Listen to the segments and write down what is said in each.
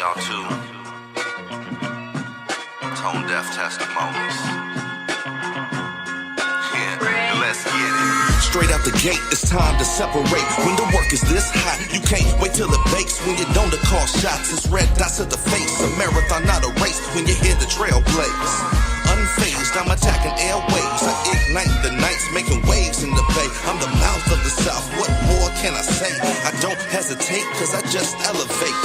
y'all too. Tonedeftestimonies. Yeah, let's get it. Straight out the gate, it's time to separate. When the work is this hot, you can't wait till it bakes. When you don't call shots, it's red dots to the face. A marathon, not a race. When you hear the trail blaze, unfazed, I'm attacking airwaves. I ignite the nights, making waves in the bay. I'm the mouth of the South. What more can I say? I don't hesitate, cause I just elevate.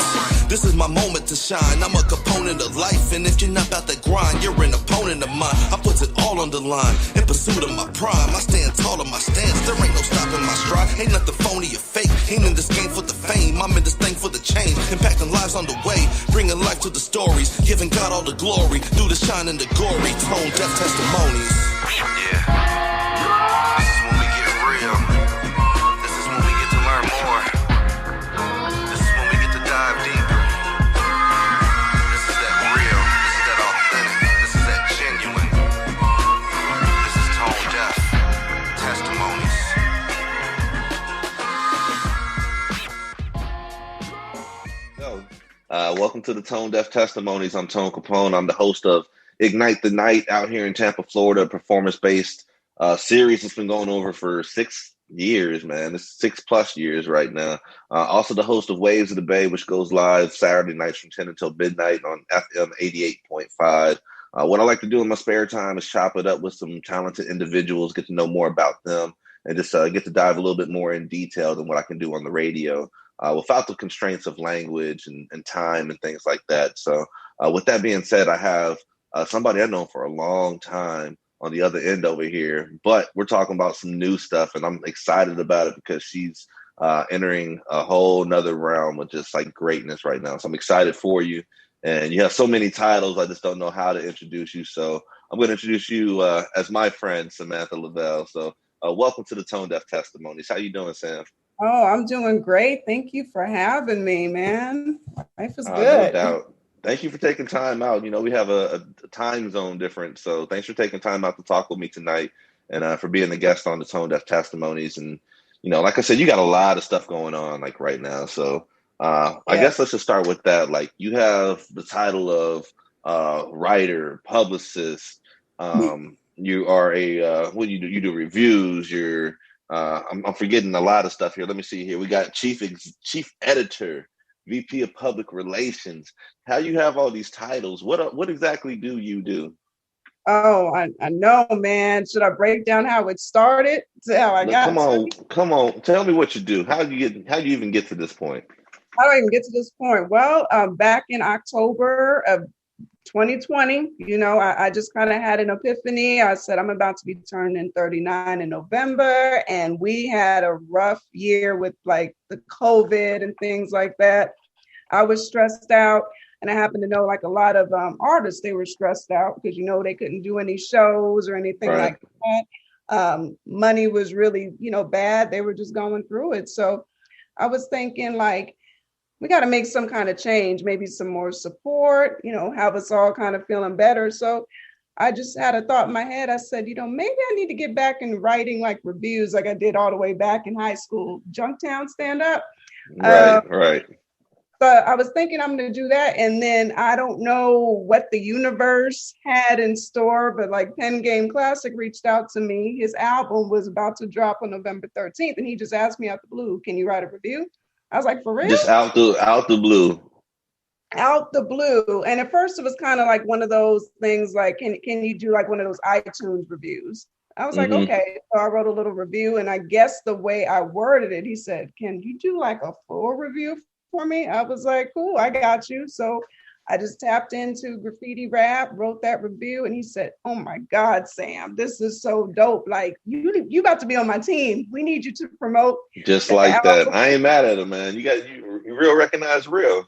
This is my moment to shine. I'm a component of life, and if you're not about that grind, you're an opponent of mine. I put it all on the line in pursuit of my prime. I stand tall on my stance. There ain't no stopping my stride. Ain't nothing phony or fake. Ain't in this game for the fame. I'm in this thing for the change. Impacting lives on the way. Bringing life to the stories. Giving God all the glory. Through the shine and the gory. Tone deaf testimonies. Yeah. This is when we get real. This is when we get to learn more. This is when we get to dive deeper. This is that real. This is that authentic. This is that genuine. This is Tone Deaf Testimonies. Welcome to the Tone Deaf Testimonies. I'm Tone Capone. I'm the host of Ignite the Night out here in Tampa, Florida, performance-based series that's been going over for 6 years, man. It's 6+ years right now. Also the host of Waves of the Bay, which goes live Saturday nights from 10 until midnight on FM 88.5. What I like to do in my spare time is chop it up with some talented individuals, get to know more about them, and just get to dive a little bit more in detail than what I can do on the radio without the constraints of language and time and things like that. So with that being said, I have somebody I've known for a long time on the other end over here, but we're talking about some new stuff, and I'm excited about it because she's entering a whole nother realm of just like greatness right now. So I'm excited for you, and you have so many titles. I just don't know how to introduce you. So I'm going to introduce you as my friend, Samantha Leavell. So welcome to the Tone Deaf Testimonies. How you doing, Sam? Oh, I'm doing great. Thank you for having me, man. Life is good. No doubt. Thank you for taking time out. You know, we have a time zone difference, so thanks for taking time out to talk with me tonight and for being the guest on the Tone Deaf Testimonies. And, you know, like I said, you got a lot of stuff going on like right now. So I guess let's just start with that. Like, you have the title of writer, publicist. You are a what do you do? You do reviews. You're I'm forgetting a lot of stuff here. Let me see here. We got chief editor, VP of Public Relations. How you have all these titles? What exactly do you do? Oh, I know, man. Should I break down how it started to how I got? Come on. Tell me what you do. How do you even get to this point? How do I even get to this point? Well, back in October of 2020, you know, I just kind of had an epiphany. I said, I'm about to be turning 39 in November. And we had a rough year with like the COVID and things like that. I was stressed out. And I happen to know like a lot of artists, they were stressed out because, you know, they couldn't do any shows or anything like that. Money was really, you know, bad. They were just going through it. So I was thinking like, we got to make some kind of change, maybe some more support, you know, have us all kind of feeling better. So I just had a thought in my head. I said, you know, maybe I need to get back in writing like reviews like I did all the way back in high school, Junktown stand up. Right. But I was thinking I'm going to do that. And then I don't know what the universe had in store, but like Pen Game Classic reached out to me. His album was about to drop on November 13th. And he just asked me out the blue, can you write a review? I was like, for real? Just out the blue. Out the blue. And at first it was kind of like one of those things like, can you do like one of those iTunes reviews? I was like, okay. So I wrote a little review, and I guess the way I worded it, he said, can you do like a full review for me? I was like, cool, I got you. So I just tapped into graffiti rap, wrote that review, and he said, oh my God, Sam, this is so dope. Like you got to be on my team. We need you to promote. Just like that. I ain't mad at him, man. You real recognize real.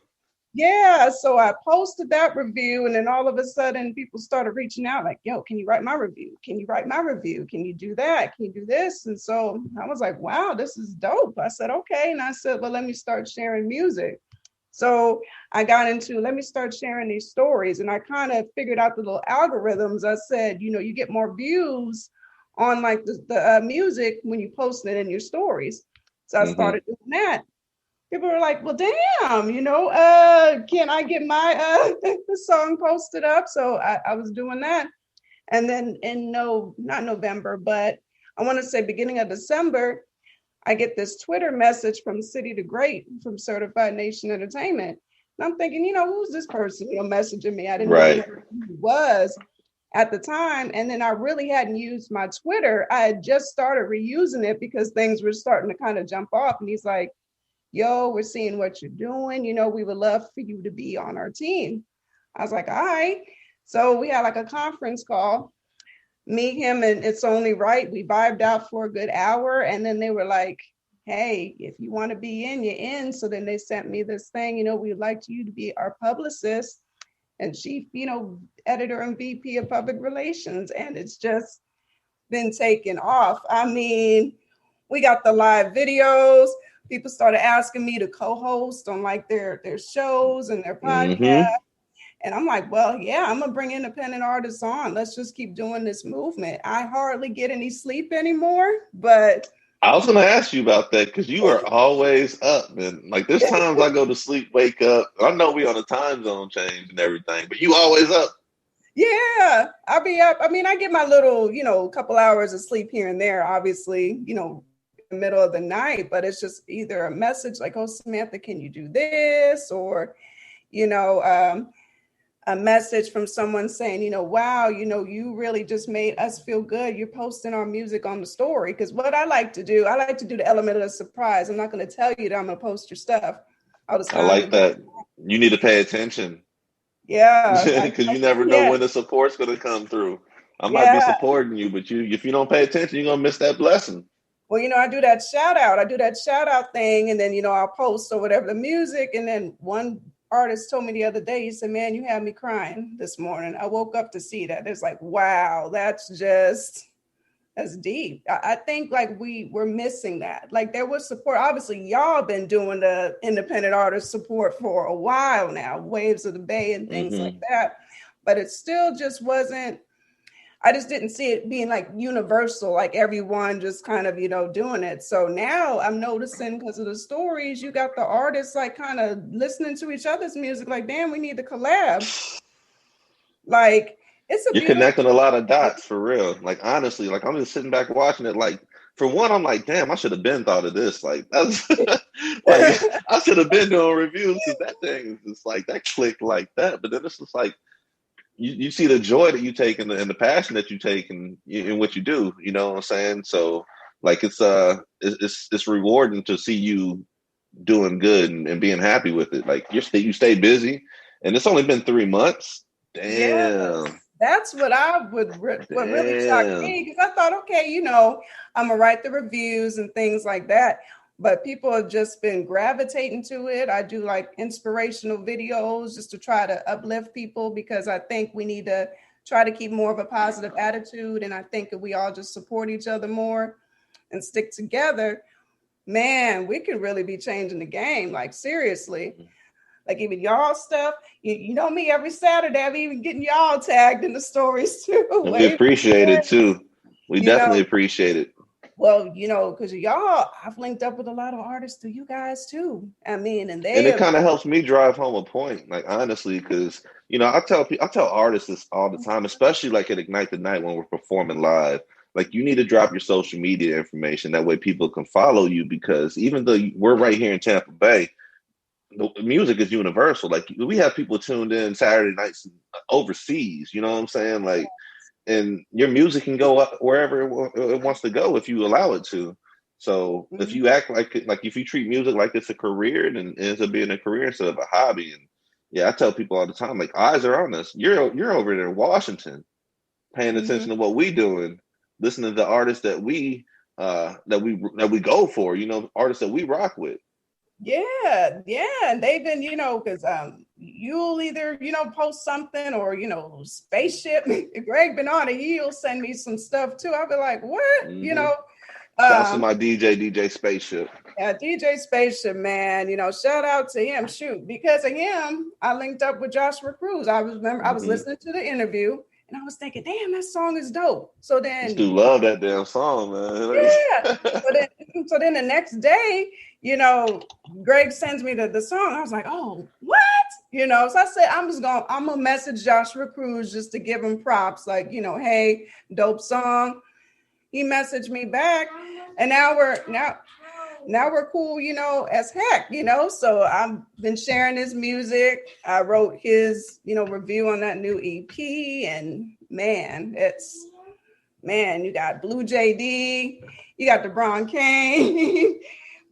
Yeah. So I posted that review, and then all of a sudden people started reaching out like, yo, can you write my review? Can you write my review? Can you do that? Can you do this? And so I was like, wow, this is dope. I said, okay. And I said, well, let me start sharing music. So I got into, let me start sharing these stories. And I kind of figured out the little algorithms. I said, you know, you get more views on like the music when you post it in your stories. So I started doing that. people were like, well, damn, can I get my the song posted up? So I was doing that. And then not November, but I want to say beginning of December, I get this Twitter message from City to Great from Certified Nation Entertainment. And I'm thinking, who's this person, messaging me? I didn't really know who he was at the time. And then I really hadn't used my Twitter. I had just started reusing it because things were starting to kind of jump off. And he's like, yo, we're seeing what you're doing. We would love for you to be on our team. I was like, all right. So we had like a conference call, me, him, and It's Only Right. We vibed out for a good hour. And then they were like, hey, if you want to be in, you're in. So then they sent me this thing, we'd like you to be our publicist and chief, editor and VP of public relations. And it's just been taken off. I mean, we got the live videos. People started asking me to co-host on like their shows and their podcasts. Mm-hmm. And I'm like, well, yeah, I'm gonna bring independent artists on. Let's just keep doing this movement. I hardly get any sleep anymore, but I was gonna ask you about that because you are always up, man. Like there's times I go to sleep, wake up. I know we on a time zone change and everything, but you always up. Yeah, I'll be up. I mean, I get my little, couple hours of sleep here and there, obviously, in the middle of the night, but it's just either a message like, oh, Samantha, can you do this? Or, a message from someone saying, wow, you really just made us feel good. You're posting our music on the story. Because what I like to do the element of the surprise. I'm not going to tell you that I'm going to post your stuff. I like that. You need to pay attention. Yeah. Because you never know when the support's going to come through. I might be supporting you, but if you don't pay attention, you're going to miss that blessing. Well, I do that shout out thing. And then, I'll post or whatever the music. And then one artist told me the other day, he said, man, you had me crying this morning. I woke up to see that. It's like, wow, that's deep. I think like we're missing that. Like there was support. Obviously, y'all been doing the independent artist support for a while now, Waves of the Bay and things like that. But it still just wasn't, I just didn't see it being like universal, like everyone just kind of, doing it. So now I'm noticing because of the stories, you got the artists like kind of listening to each other's music, like, damn, we need to collab. Like you're connecting a lot of dots for real. Like, honestly, like I'm just sitting back watching it. Like, for one, I'm like, damn, I should have been thought of this. Like, that's like, I should have been doing reviews because that thing is just like, that clicked like that. But then it's just like, you see the joy that you take and the passion that you take in what you do, you know what I'm saying? So like it's rewarding to see you doing good and being happy with it. Like you stay busy, and it's only been 3 months. Damn. Yeah, that's what what really shocked me, because I thought, okay, I'm gonna write the reviews and things like that. But people have just been gravitating to it. I do like inspirational videos just to try to uplift people, because I think we need to try to keep more of a positive attitude. And I think if we all just support each other more and stick together, man, we could really be changing the game. Like seriously, like even y'all stuff, you know me, every Saturday, I'm even getting y'all tagged in the stories too. And we appreciate it too. We definitely appreciate it. Well, because y'all, I've linked up with a lot of artists through you guys too. I mean, and it kind of helps me drive home a point, like honestly, because I tell artists this all the time, especially like at Ignite the Night when we're performing live. Like you need to drop your social media information, that way people can follow you. Because even though we're right here in Tampa Bay, the music is universal. Like we have people tuned in Saturday nights overseas. You know what I'm saying? Like. And your music can go up wherever it wants to go if you allow it to. So if you act like if you treat music like it's a career, then it ends up being a career instead of a hobby. And yeah, I tell people all the time, like eyes are on us. You're over there in Washington, paying attention to what we doing, listening to the artists that we go for. Artists that we rock with. Yeah, and they've been, because you'll either, post something or, spaceship. Greg been on it, he'll send me some stuff too. I'll be like, what? Shouts to my DJ Spaceship. Yeah, DJ Spaceship, man. Shout out to him. Shoot, because of him, I linked up with Joshua Cruz. I was listening to the interview and I was thinking, damn, that song is dope. So then you do love that damn song, man. Yeah. So then the next day, you know, Greg sends me the song. I was like, oh, what? You know, so I said, I'm gonna message Joshua Cruz just to give him props. Like, you know, hey, dope song. He messaged me back, and now we're cool, you know, as heck, you know. So I've been sharing his music. I wrote his, you know, review on that new EP, and man, you got Blue JD, you got DeBron Kane,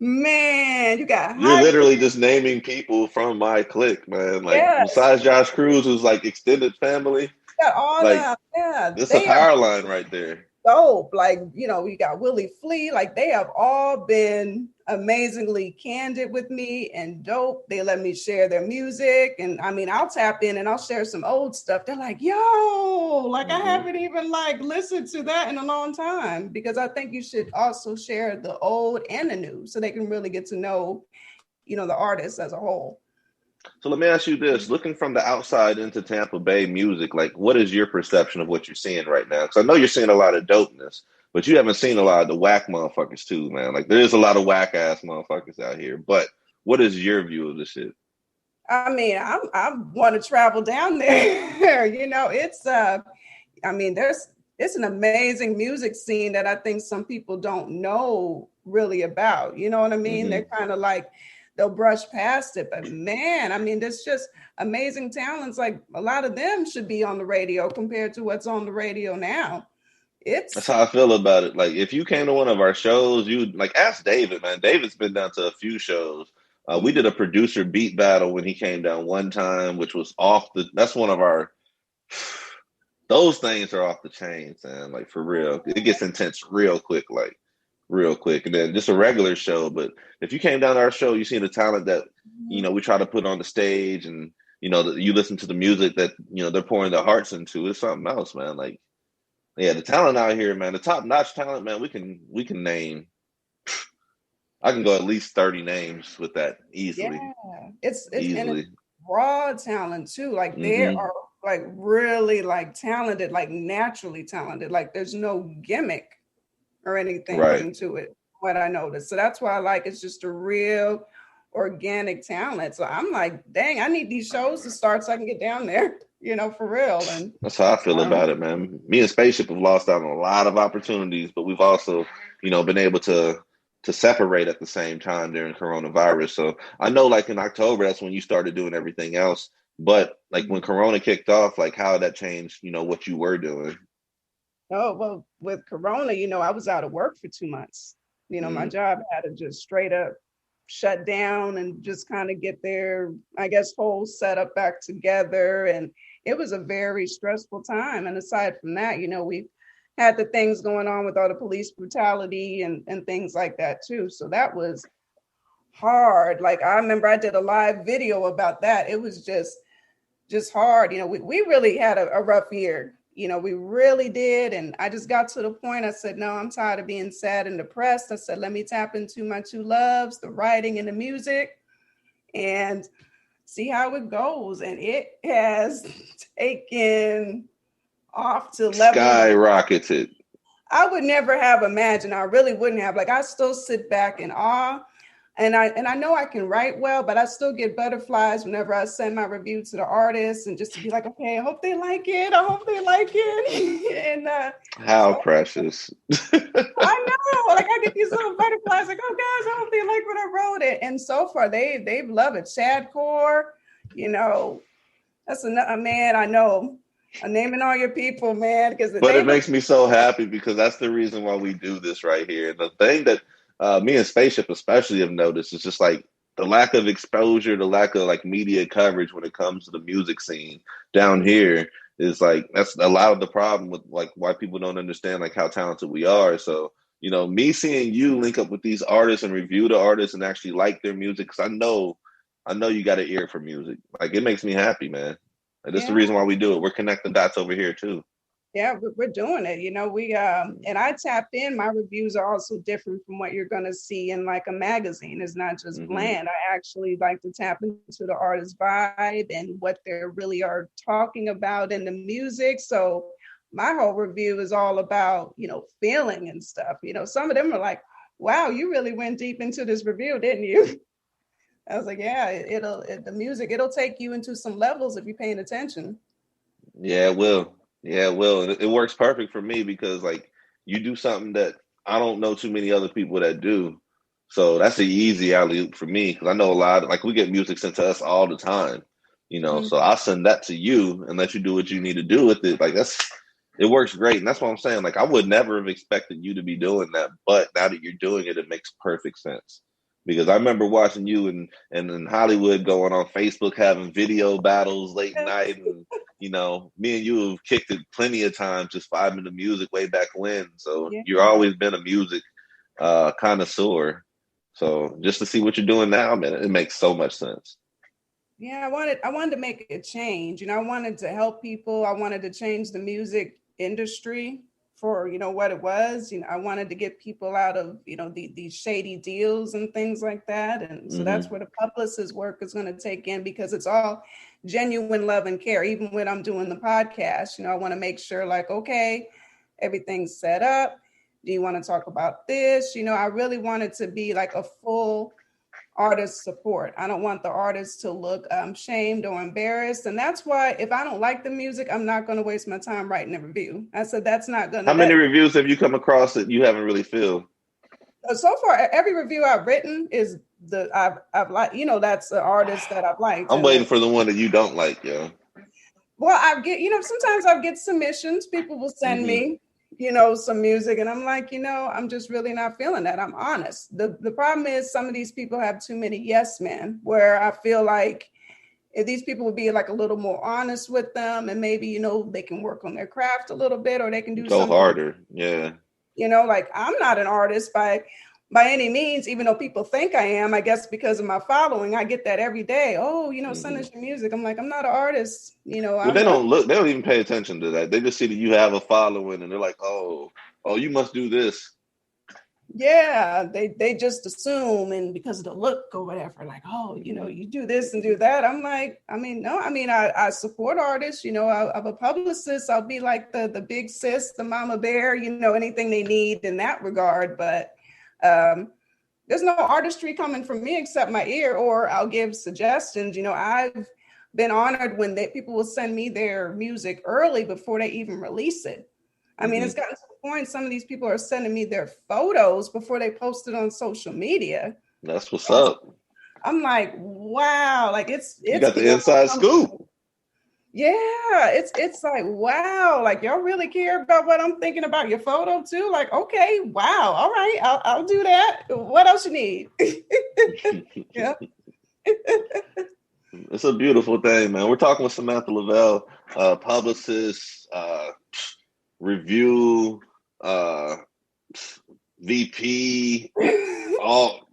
man, you got You're literally just naming people from my clique, man. Like yes, besides Josh Cruz, who's like extended family, got all like the it's a they are power line right there. dope. Like, you know, we got Willie Flea. Like, they have all been amazingly candid with me and dope. They let me share their music. And I mean, I'll tap in and I'll share some old stuff. They're like, yo, like I haven't even like listened to that in a long time, because I think you should also share the old and the new so they can really get to know, you know, the artist as a whole. So let me ask you this: looking from the outside into Tampa Bay music, like what is your perception of what you're seeing right now? Because I know you're seeing a lot of dopeness, but you haven't seen a lot of the whack motherfuckers too, man. Like there is a lot of whack ass motherfuckers out here. But what is your view of this shit? I mean, I want to travel down there. You know, it's I mean, it's an amazing music scene that I think some people don't know really about. You know what I mean? They're kind of like, they'll brush past it. But man, I mean, there's just amazing talents. Like a lot of them should be on the radio compared to what's on the radio now. That's how I feel about it. Like if you came to one of our shows, you like ask David, man. David's been down to a few shows. We did a producer beat battle when he came down one time, which was off the. That's one of our. Those things are off the chains, man. Like for real, it gets intense real quick, like real quick. And then just a regular show. But if you came down to our show, you see the talent that you know we try to put on the stage, and you know you listen to the music that you know they're pouring their hearts into. It's something else, man. Like yeah, the talent out here, man. The top notch talent, man. We can name. I can go at least 30 names with that easily. Yeah, it's and easily. it's raw talent too. Like they are like really like talented, like naturally talented. Like there's no gimmick or anything to it. What I noticed, so that's why I like it's just a real organic talent. So I'm like, dang, I need these shows to start so I can get down there. You know, for real. And that's how I feel about it, man. Me and Spaceship have lost out on a lot of opportunities, but we've also, you know, been able to separate at the same time during coronavirus. So I know like in October, that's when you started doing everything else. But like when Corona kicked off, like how that changed, you know, what you were doing. Oh, well, with Corona, you know, I was out of work for 2 months. You know, my job had to just straight up shut down and just kind of get their, I guess, whole setup back together. And it was a very stressful time. And aside from that, you know, we had the things going on with all the police brutality and things like that too. So that was hard. Like I remember I did a live video about that. It was just hard. You know, we really had a rough year. You know, we really did. And I just got to the point, I said, no, I'm tired of being sad and depressed. I said, let me tap into my two loves, the writing and the music, and see how it goes. And it has taken off to level skyrocketed. I would never have imagined. I really wouldn't have. Like I still sit back in awe. And I know I can write well, but I still get butterflies whenever I send my review to the artist, and just to be like, okay, I hope they like it. I hope they like it. And how precious. I know. Like I get these little butterflies, like, oh guys, I hope they like what I wrote. It. And so far they've loved it. Chadcore, you know, that's a man I know. I'm naming all your people, man. But it makes me so happy because that's the reason why we do this right here. And the thing that me and Spaceship especially have noticed is just like the lack of exposure, the lack of like media coverage when it comes to the music scene down here is like that's a lot of the problem with like why people don't understand like how talented we are. So, you know, me seeing you link up with these artists and review the artists and actually like their music, because I know you got an ear for music. Like it makes me happy, man. Like, that's the reason why we do it. We're connecting dots over here too. Yeah, we're doing it. You know, we and I tapped in. My reviews are also different from what you're going to see in like a magazine. It's not just bland. I actually like to tap into the artist's vibe and what they really are talking about in the music. So my whole review is all about, you know, feeling and stuff. You know, some of them are like, wow, you really went deep into this review, didn't you? I was like, yeah, the music, it'll take you into some levels if you're paying attention. Yeah, it will. Yeah, it will. And it works perfect for me because like you do something that I don't know too many other people that do. So that's an easy alley oop for me because I know a lot. Like we get music sent to us all the time, you know. Mhm. So I'll send that to you and let you do what you need to do with it. Like it works great, and that's what I'm saying. Like I would never have expected you to be doing that, but now that you're doing it, it makes perfect sense. Because I remember watching you and in Hollywood going on Facebook having video battles late night and you know, me and you have kicked it plenty of times just vibing to music way back when. So Yeah. you've always been a music connoisseur. So just to see what you're doing now, man, it makes so much sense. Yeah, I wanted to make a change. I wanted to help people. I wanted to change the music industry for, what it was. I wanted to get people out of, these shady deals and things like that. And so that's Hmm. where the publicist work is going to take in, because it's all genuine love and care. Even when I'm doing the podcast, I want to make sure, like, okay, everything's set up. Do you want to talk about this? I really want it to be like a full artist support. I don't want the artist to look shamed or embarrassed. And that's why if I don't like the music, I'm not going to waste my time writing a review. I said, that's not going How to, many that. reviews have you come across that you haven't really filled? So far, every review I've written is I've liked, that's the artist that I've liked. I'm And waiting then, for the one that you don't like, yo. well, I get, sometimes I get submissions. People will send Hmm. me, some music, and I'm like, I'm just really not feeling that. I'm honest. The problem is some of these people have too many yes men, where I feel like if these people would be like a little more honest with them, and maybe, they can work on their craft a little bit, or they can do Go something, harder. Yeah. like I'm not an artist by any means, even though people think I am. I guess because of my following, I get that every day. Oh, send Hmm. us your music. I'm like, I'm not an artist. Well, they don't even pay attention to that. They just see that you have a following and they're like, oh, you must do this. yeah, they just assume, and because of the look or whatever, like, oh, Hmm. you do this and do that. I'm like, I mean, no, I mean, I support artists. I'm a publicist. I'll be like the big sis, the mama bear, anything they need in that regard. But there's no artistry coming from me except my ear, or I'll give suggestions. I've been honored when people will send me their music early before they even release it. I mean, Hmm. it's gotten to the point some of these people are sending me their photos before they post it on social media. That's what's And up. I'm like, wow, like You it's got the beyond inside scoop. comfortable. Yeah, it's like, wow, like y'all really care about what I'm thinking about your photo too. Like, okay, wow, all right, I'll do that. What else you need? Yeah. It's a beautiful thing, man. We're talking with Samantha Leavell, publicist, review, uh, VP, all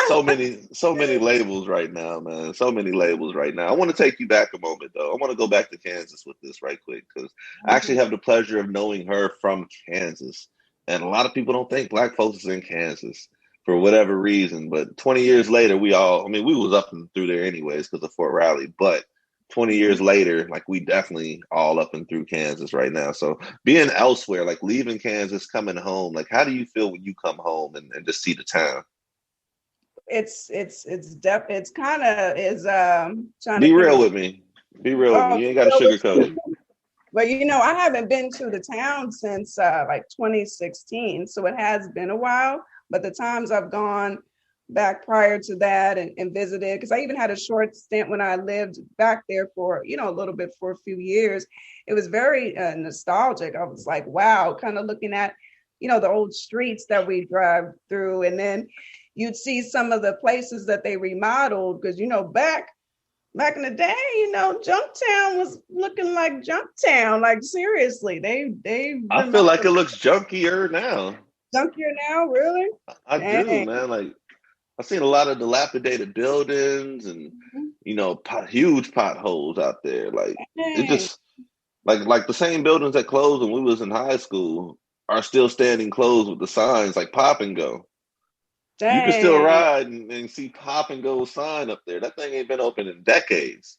so many labels right now, man. So many labels right now. I want to take you back a moment though. I want to go back to Kansas with this right quick because I actually have the pleasure of knowing her from Kansas. And a lot of people don't think black folks is in Kansas for whatever reason. But 20 years later, I mean, we was up and through there anyways because of Fort Riley. But 20 years later, like we definitely all up and through Kansas right now. So being elsewhere, like leaving Kansas, coming home, like how do you feel when you come home and just see the town? It's kind of is trying to Be think real of. with me. Be real with me. Oh, You ain't got to sugarcoat it. but I haven't been to the town since like 2016, so it has been a while. But the times I've gone back prior to that and visited, because I even had a short stint when I lived back there for a little bit for a few years. It was very nostalgic. I was like, wow, kind of looking at the old streets that we drive through, and then you'd see some of the places that they remodeled, because back in the day, Junktown was looking like Junktown. Like seriously, they I feel like it remodeled looks junkier now. Junkier now, really? I do, Dang. man. Like I've seen a lot of dilapidated buildings and huge potholes out there. Like it Dang. just like the same buildings that closed when we was in high school are still standing closed with the signs like Pop and Go. You can still Dang. ride and see Pop and Go sign up there. That thing ain't been open in decades.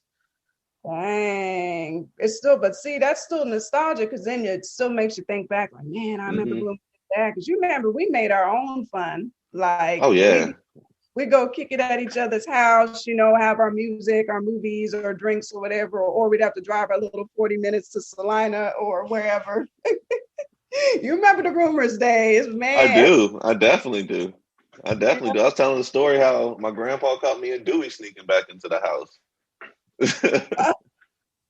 Dang. It's still, but see, that's still nostalgia, because then it still makes you think back, like, man, I remember Hmm. when that because you remember we made our own fun. Like Oh yeah. we go kick it at each other's house, have our music, our movies, or drinks or whatever, or we'd have to drive a little 40 minutes to Salina or wherever. You remember the rumors days, I man. do. I definitely do. I definitely do. I was telling the story how my grandpa caught me and Dewey sneaking back into the house.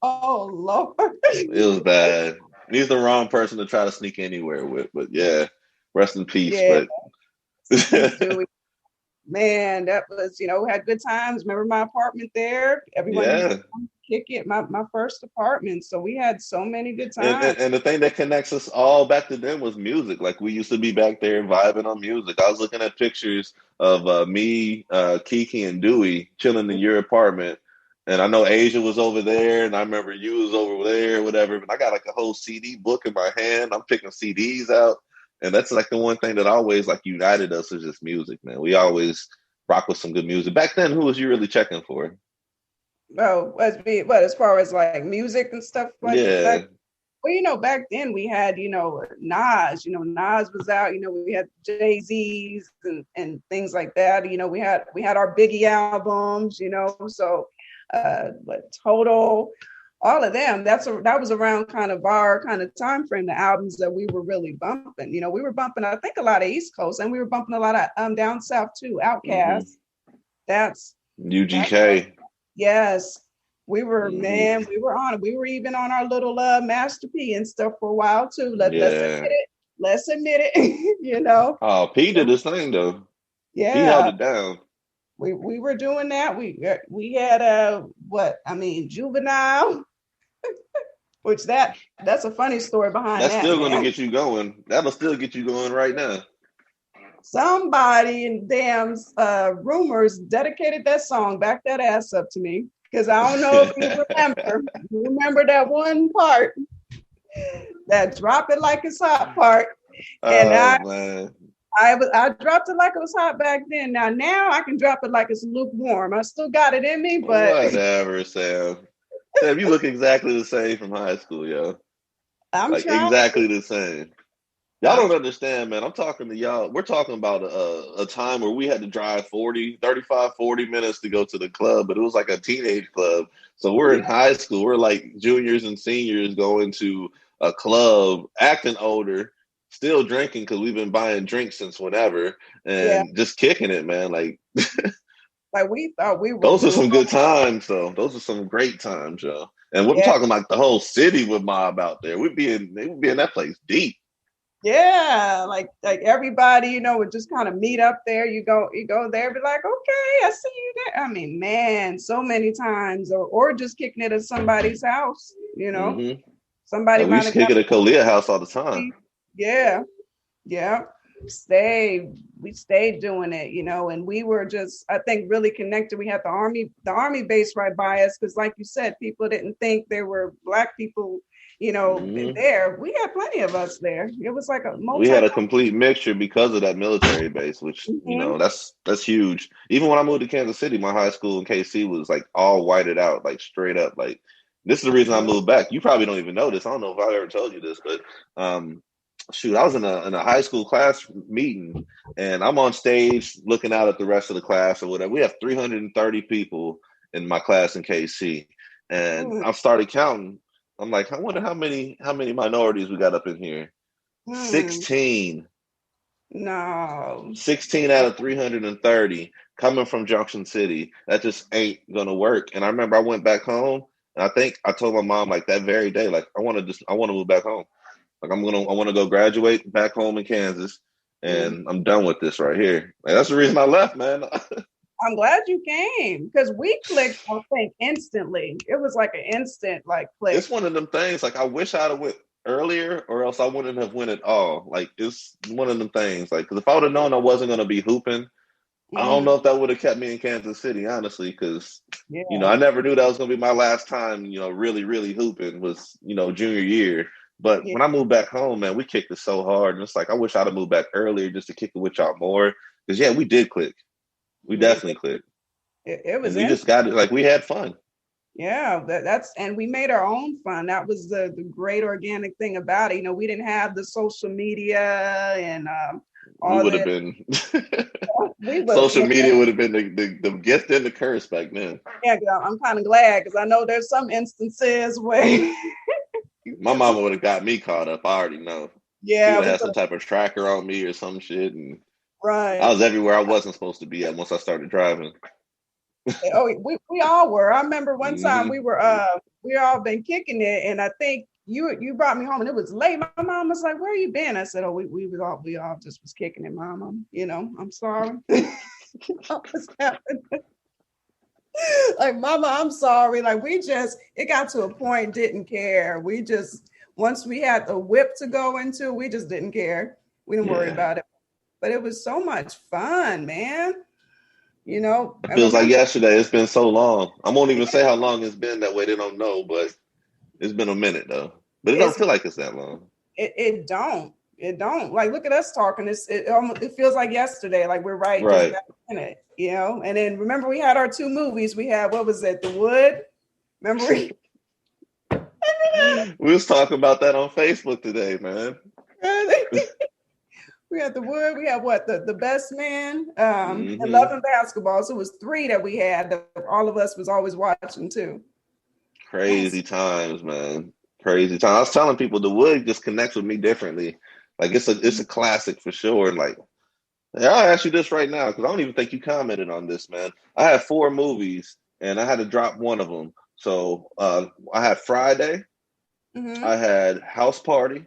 Oh Lord. It was bad. He's the wrong person to try to sneak anywhere with, but yeah, rest in peace. Yeah, But peace, Dewey. Man, that was, we had good times. Remember my apartment there? Everyone used yeah, to come kick it. My first apartment. So we had so many good and, times. and and the thing that connects us all back to then was music. Like we used to be back there vibing on music. I was looking at pictures of me, Kiki, and Dewey chilling in your apartment. And I know Asia was over there, and I remember you was over there, whatever. But I got like a whole CD book in my hand. I'm picking CDs out, and that's like the one thing that always like united us is just music, man. We always rock with some good music. Back then, who was you really checking for? Oh, as far as like music and stuff like Yeah. that. Well, back then we had, Nas, Nas was out, we had Jay-Z's and things like that. We had our Biggie albums, so but Total, all of them, that was around kind of our kind of time frame, the albums that we were really bumping. We were bumping, I think, a lot of East Coast, and we were bumping a lot of down south too, Mm-hmm. Outkast. That's UGK. Yes, we were, Mm-hmm. man, we were on it. We were even on our little Master P and stuff for a while too. Let's admit Yeah. it. Let's admit it. Oh, P did his thing though. He held Yeah, it down. we were doing that. We had Juvenile, which that's a funny story behind That's that, still going to man. get you going. That'll still get you going right now. Somebody in damn rumors dedicated that song, Back That Ass Up to Me. Because I don't know if you remember. You remember that one part, that drop it like it's hot part. And Oh man. I dropped it like it was hot back then. Now I can drop it like it's lukewarm. I still got it in me, but Whatever, Sam. Sam, you look exactly the same from high school, yo. I'm Like trying. exactly the same. Y'all don't understand, man. I'm talking to y'all. We're talking about a time where we had to drive 40 minutes to go to the club, but it was like a teenage club. So we're in high school. We're like juniors and seniors going to a club, acting older, still drinking because we've been buying drinks since whenever, Yeah, and just kicking it, man. Like like we thought we were those are cool. some good times, though. Those are some great times, yo. And we're Yeah, talking like the whole city would mob out there. They would be in that place deep. yeah. Like everybody, would just kind of meet up there. You go there, be like, okay, I see you there. I mean, man, so many times, or just kicking it at somebody's house. Mm-hmm. Somebody And we might used have to kick got. it at Khalil house all the time. Yeah, yeah. We stayed doing it, and we were just, I think, really connected. We had the army base right by us because, like you said, people didn't think there were Black people, Mm-hmm. there. We had plenty of us there. It was like a We multi. had a complete mixture because of that military base, which Mhm. that's huge. Even when I moved to Kansas City, my high school in KC was like all whited out, like straight up. Like this is the reason I moved back. You probably don't even know this. I don't know if I ever told you this, but shoot, I was in a high school class meeting, and I'm on stage looking out at the rest of the class or whatever. We have 330 people in my class in KC, and Mm, I started counting. I'm like, I wonder how many minorities we got up in here. mm. 16. No. 16 out of 330 coming from Junction City. That just ain't gonna work. And I remember I went back home, and I think I told my mom like that very day, like I want to move back home. Like I want to go graduate back home in Kansas, Mm. and I'm done with this right here. Like, that's the reason I left, man. I'm glad you came because we clicked, I think, instantly. It was like an instant like click. It's one of them things. Like I wish I'd have went earlier, or else I wouldn't have went at all. Like it's one of them things. Like because if I would have known I wasn't gonna be hooping, I don't Mhm. know if that would have kept me in Kansas City, honestly, because Yeah. I never knew that was going to be my last time, really, really hooping was, junior year. But Yeah. when I moved back home, man, we kicked it so hard. And it's like, I wish I'd have moved back earlier just to kick it with y'all more. Because, yeah, we did click. We We definitely clicked. it And was we just instant. got it. Like, we had fun. Yeah, that's and we made our own fun. That was the great organic thing about it. You know, we didn't have the social media and We all would have that. been We were, social media would have been the gift and the curse back then. yeah, I'm kind of glad because I know there's some instances where, My mama would have got me caught up. I already know. She yeah, would have we had could some type of tracker on me or some shit, and I right. was everywhere I wasn't supposed to be at once I started driving. Oh, we all were. I remember one time Hmm. we all been kicking it, and I think you brought me home, and it was late. My mom was like, "Where you been?" I said, "Oh, we all just was kicking it, Mama. You know, I'm sorry." What's happening? Like, Mama, I'm sorry. Like, it got to a point, didn't care. We just, once we had the whip to go into, we just didn't care. We didn't worry Yeah, about it. But it was so much fun, man. You know, it I feels like remember, yesterday. It's been so long. I won't even say yeah, how long it's been. That way they don't know, but it's been a minute though. But it don't it's feel like it's that long. it don't like look at us talking. It almost it feels like yesterday. Like we're right just Right. back in it, you know. And then remember we had our two movies. We had what was it, The Wood? Remember? We was talking about that on Facebook today, man. We had The Wood. We had what the Best Man, and Love Hmm. and Basketball. So it was three that we had that all of us was always watching too. Yes. Crazy times, man. Crazy times. I was telling people the wood just connects with me differently. Like it's a classic for sure. And like yeah, I'll ask you this right now because I don't even think you commented on this, man. I had four movies and I had to drop one of them. So I had Friday, I Mm-hmm. had House Party,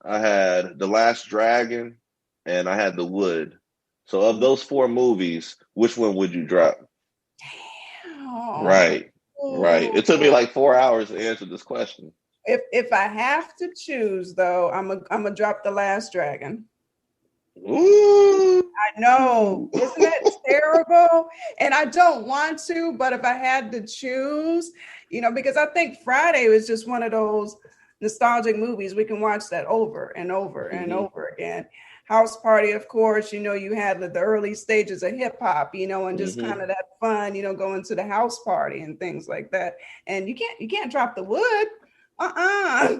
I had The Last Dragon, and I had The Wood. So of those four movies, which one would you drop? Oh. Right, right. It took me like 4 hours to answer this question. If I have to choose though, I'm gonna drop The Last Dragon. Ooh. I know, isn't it terrible? And I don't want to, but if I had to choose, you know, because I think Friday was just one of those nostalgic movies we can watch that over and over and Hmm. over again. House Party, of course, you know, you had the early stages of hip hop, you know, and just kind Hmm. of that fun, you know, going to the house party and things like that. And you can't drop The Wood. Uh-uh.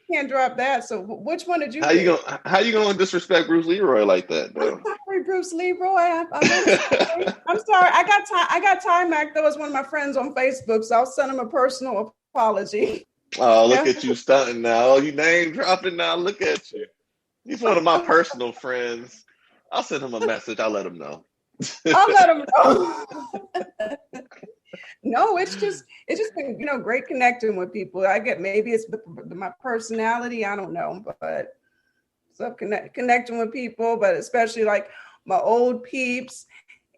Can't drop that. So which one did you pick? How you gonna disrespect Bruce Leroy like that, I'm though? sorry, Bruce Leroy. I'm sorry. I'm sorry. I got Timac. That was one of my friends on Facebook, so I'll send him a personal apology. Oh, look Yeah, at you stunting now. Oh, you name dropping now. Look at you. He's one of my personal friends. I'll send him a message. I'll let him know. I'll let him know. No, it's just been, you know, great connecting with people. I get maybe it's my personality. I don't know, but so connecting with people, but especially like my old peeps.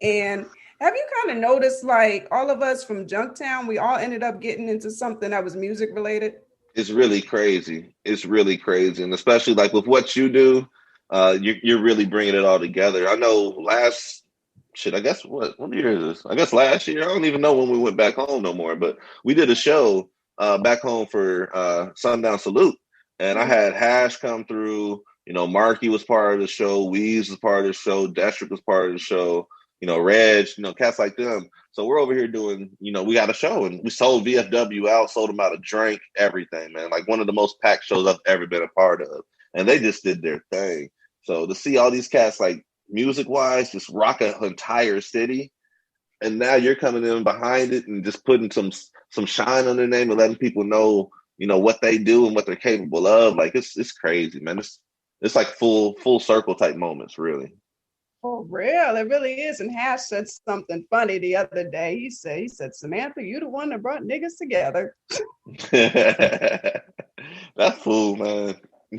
And have you kind of noticed, like all of us from Junktown, we all ended up getting into something that was music related? It's really crazy. It's really crazy, and especially like with what you do, you're really bringing it all together. I know last shit. I guess what year is this? I guess last year. I don't even know when we went back home no more. But we did a show back home for Sundown Salute, and I Mhm. had Hash come through. You know, Marky was part of the show. Weezy was part of the show. Destrick was part of the show. You know, Reg. You know, cats like them. So we're over here doing, you know, we got a show and we sold VFW out, sold them out a drink, everything, man. Like one of the most packed shows I've ever been a part of. And they just did their thing. So to see all these cats like music wise just rock an entire city, and now you're coming in behind it and just putting some shine on their name and letting people know, you know, what they do and what they're capable of. Like it's crazy, man. It's like full circle type moments, really. For real, it really is. And Hash said something funny the other day. He said, Samantha, you the one that brought niggas together. That fool, man.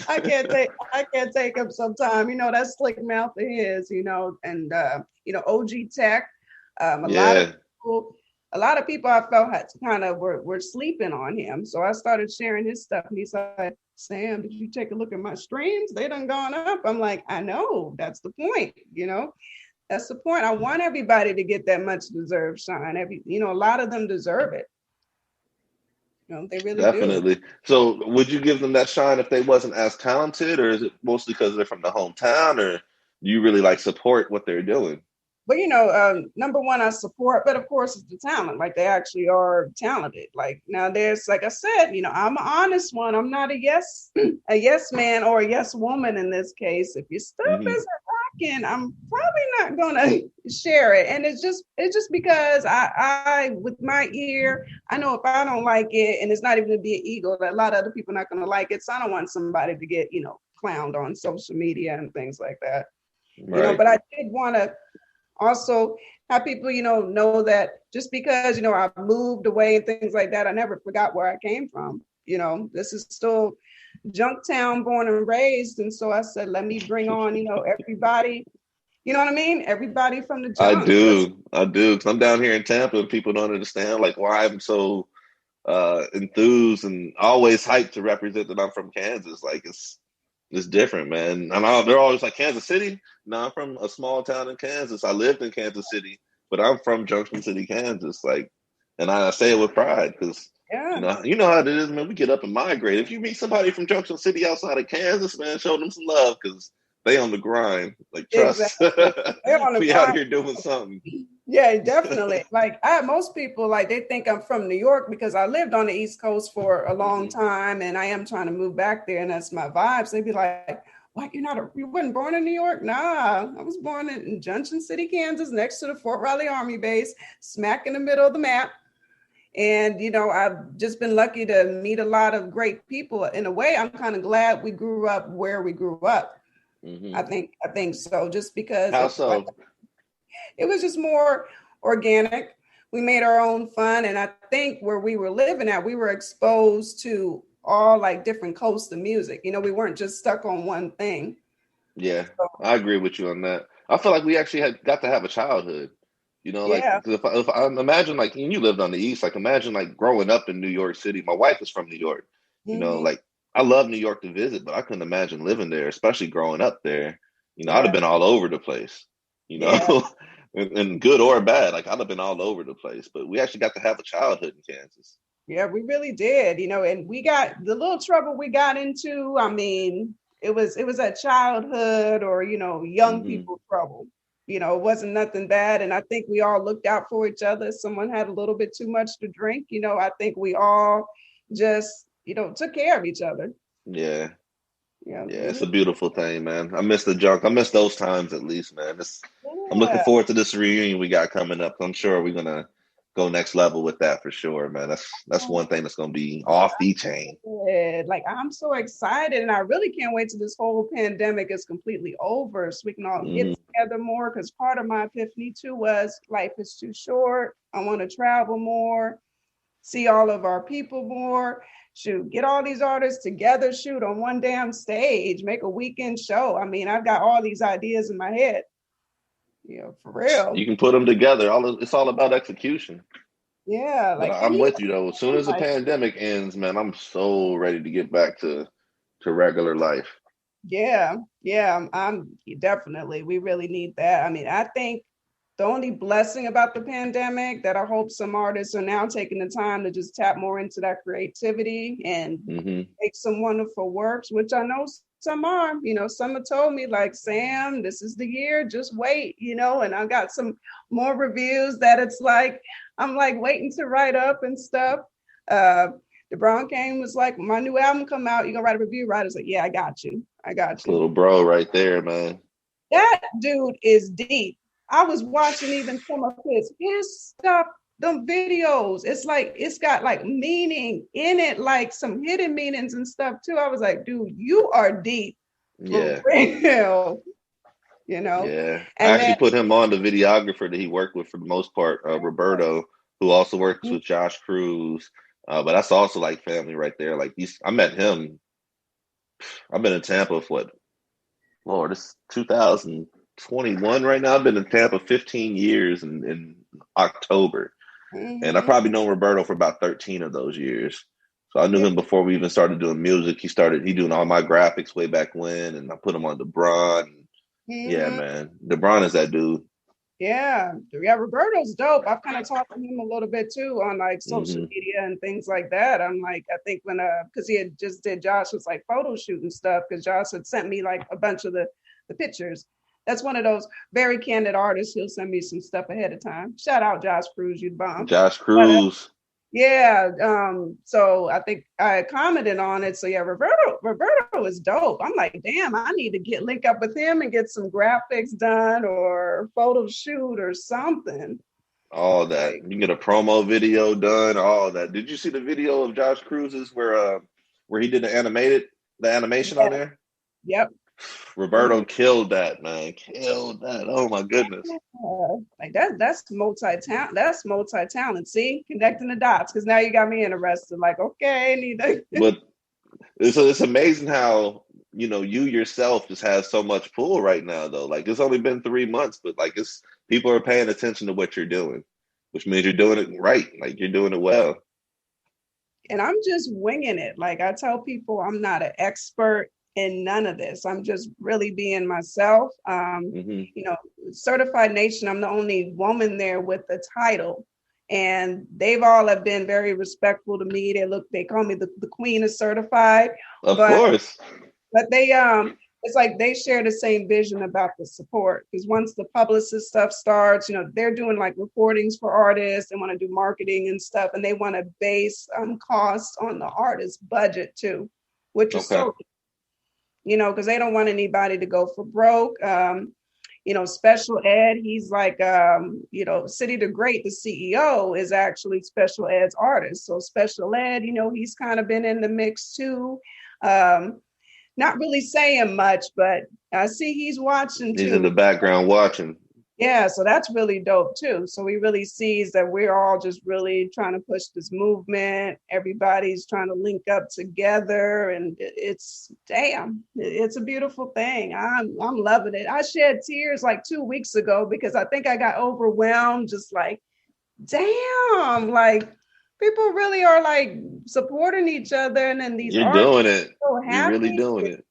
I can't take him sometime. You know, that slick mouth of his, you know, and you know, OG Tech. Um, a lot of Yeah. people, a lot of people I felt had kind of were sleeping on him. So I started sharing his stuff, and he's like, Sam, did you take a look at my streams? They done gone up. I'm like, I know, that's the point, you know. That's the point. I want everybody to get that much deserved shine. You know, a lot of them deserve it. You know, they really do. Definitely. So, would you give them that shine if they wasn't as talented, or is it mostly because they're from the hometown, or do you really like support what they're doing? But number one, I support, but of course it's the talent. Like they actually are talented. Like now there's, like I said, I'm an honest one. I'm not a yes man or a yes woman in this case. If your stuff isn't rocking, I'm probably not gonna share it. And it's just because I with my ear, I know if I don't like it, and it's not even gonna be an ego, that a lot of other people are not gonna like it. So I don't want somebody to get, clowned on social media and things like that. Right. But I did want to also have people, know that just because, I moved away and things like that, I never forgot where I came from. This is still Junktown, born and raised. And so I said, let me bring on, everybody, you know what I mean? Everybody from the I junk. do. 'Cause I'm down here in Tampa and people don't understand like why I'm so enthused and always hyped to represent that I'm from Kansas. Like it's different, man. And they're always like, Kansas City? No, I'm from a small town in Kansas. I lived in Kansas City, but I'm from Junction City, Kansas. Like, and I say it with pride because, you know how it is, man. We get up and migrate. If you meet somebody from Junction City outside of Kansas, man, show them some love because they on the grind. Like, trust. Exactly. They're on the we grind. out here doing something. Yeah, definitely. Like most people, like they think I'm from New York because I lived on the East Coast for a long time, and I am trying to move back there, and that's my vibes. They'd be like, "What? You weren't born in New York?" Nah, I was born in Junction City, Kansas, next to the Fort Riley Army Base, smack in the middle of the map. And I've just been lucky to meet a lot of great people. In a way, I'm kind of glad we grew up where we grew up. I think so. Just because. How so? It was just more organic. We made our own fun. And I think where we were living at, we were exposed to all like different coasts of music. We weren't just stuck on one thing. Yeah, I agree with you on that. I feel like we actually got to have a childhood. Like if I imagine like you lived on the East, like imagine like growing up in New York City. My wife is from New York. Like I love New York to visit, but I couldn't imagine living there, especially growing up there. I'd have been all over the place. And good or bad, like I'd have been all over the place. But we actually got to have a childhood in Kansas. Yeah, we really did. And we got the little trouble we got into. I mean, it was a childhood or young people trouble. It wasn't nothing bad. And I think we all looked out for each other. Someone had a little bit too much to drink. I think we all just, took care of each other. Yeah. Yeah, it's a beautiful thing, man. I miss the junk. I miss those times at least, man. I'm looking forward to this reunion we got coming up. I'm sure we're gonna go next level with that for sure, man. That's one thing that's gonna be off the chain. Like I'm so excited, and I really can't wait till this whole pandemic is completely over, so we can all get together more. Because part of my epiphany too was life is too short. I want to travel more, see all of our people more. Shoot, get all these artists together, shoot on one damn stage, make a weekend show. I mean, I've got all these ideas in my head. For real. You can put them together. It's all about execution. Yeah, but I'm with you though. As soon as the pandemic ends, man, I'm so ready to get back to regular life. Yeah, I'm definitely. We really need that. I mean, I think the only blessing about the pandemic that I hope some artists are now taking the time to just tap more into that creativity and make some wonderful works, which I know some are. Some have told me like, Sam, this is the year, just wait, and I got some more reviews that it's like, I'm like waiting to write up and stuff. DeBron Kane was like, my new album come out, you gonna write a review? Writer's like, yeah, I got you. Little bro right there, man. That dude is deep. I was watching even some of his stuff, them videos. It's like, it's got like meaning in it, like some hidden meanings and stuff too. I was like, dude, you are deep. For real. Yeah. I actually put him on the videographer that he worked with for the most part, Roberto, who also works with Josh Cruz. But that's also like family right there. Like I met him. I've been in Tampa for Lord, it's 2021 right now. I've been in Tampa 15 years in October. And I probably known Roberto for about 13 of those years. So I knew him before we even started doing music. He doing all my graphics way back when, and I put him on DeBron. Yeah, man. DeBron is that dude. Yeah, Roberto's dope. I've kind of talked to him a little bit too on like social media and things like that. I'm like, I think when because he had just did Josh's like photo shoot and stuff, because Josh had sent me like a bunch of the pictures. That's one of those very candid artists. He'll send me some stuff ahead of time. Shout out Josh Cruz, you bomb. Josh But, Cruz. yeah. So I think I commented on it. So yeah, Roberto is dope. I'm like, damn, I need to link up with him and get some graphics done or photo shoot or something. All that. You get a promo video done, all that. Did you see the video of Josh Cruz's where he did the animation on there? Yep. Roberto killed that, man. Killed that. Oh my goodness. Like that's multi-talent. That's multi-talent. See, connecting the dots, because now you got me interested. Like, okay, I need to. But it's amazing how you yourself just have so much pull right now, though. Like, it's only been 3 months, but like, it's people are paying attention to what you're doing, which means you're doing it right. Like, you're doing it well. And I'm just winging it. Like, I tell people I'm not an expert in none of this. I'm just really being myself. Certified Nation, I'm the only woman there with the title. And they've all have been very respectful to me. They call me the queen of certified. Of course. But they it's like they share the same vision about the support, because once the Publicist stuff starts, they're doing like recordings for artists. They want to do marketing and stuff, and they want to base costs on the artist's budget too, which is so, because they don't want anybody to go for broke. Special ed, he's like, City to Great, the CEO is actually special ed's artist. So special ed, he's kind of been in the mix too. Not really saying much, but I see he's watching too. He's in the background watching. Yeah, so that's really dope too. So he really sees that we're all just really trying to push this movement. Everybody's trying to link up together, and it's a beautiful thing. I'm loving it. I shed tears like 2 weeks ago because I think I got overwhelmed. Just like, damn, like people really are like supporting each other, and then these you're doing it. So happy. You're really doing it.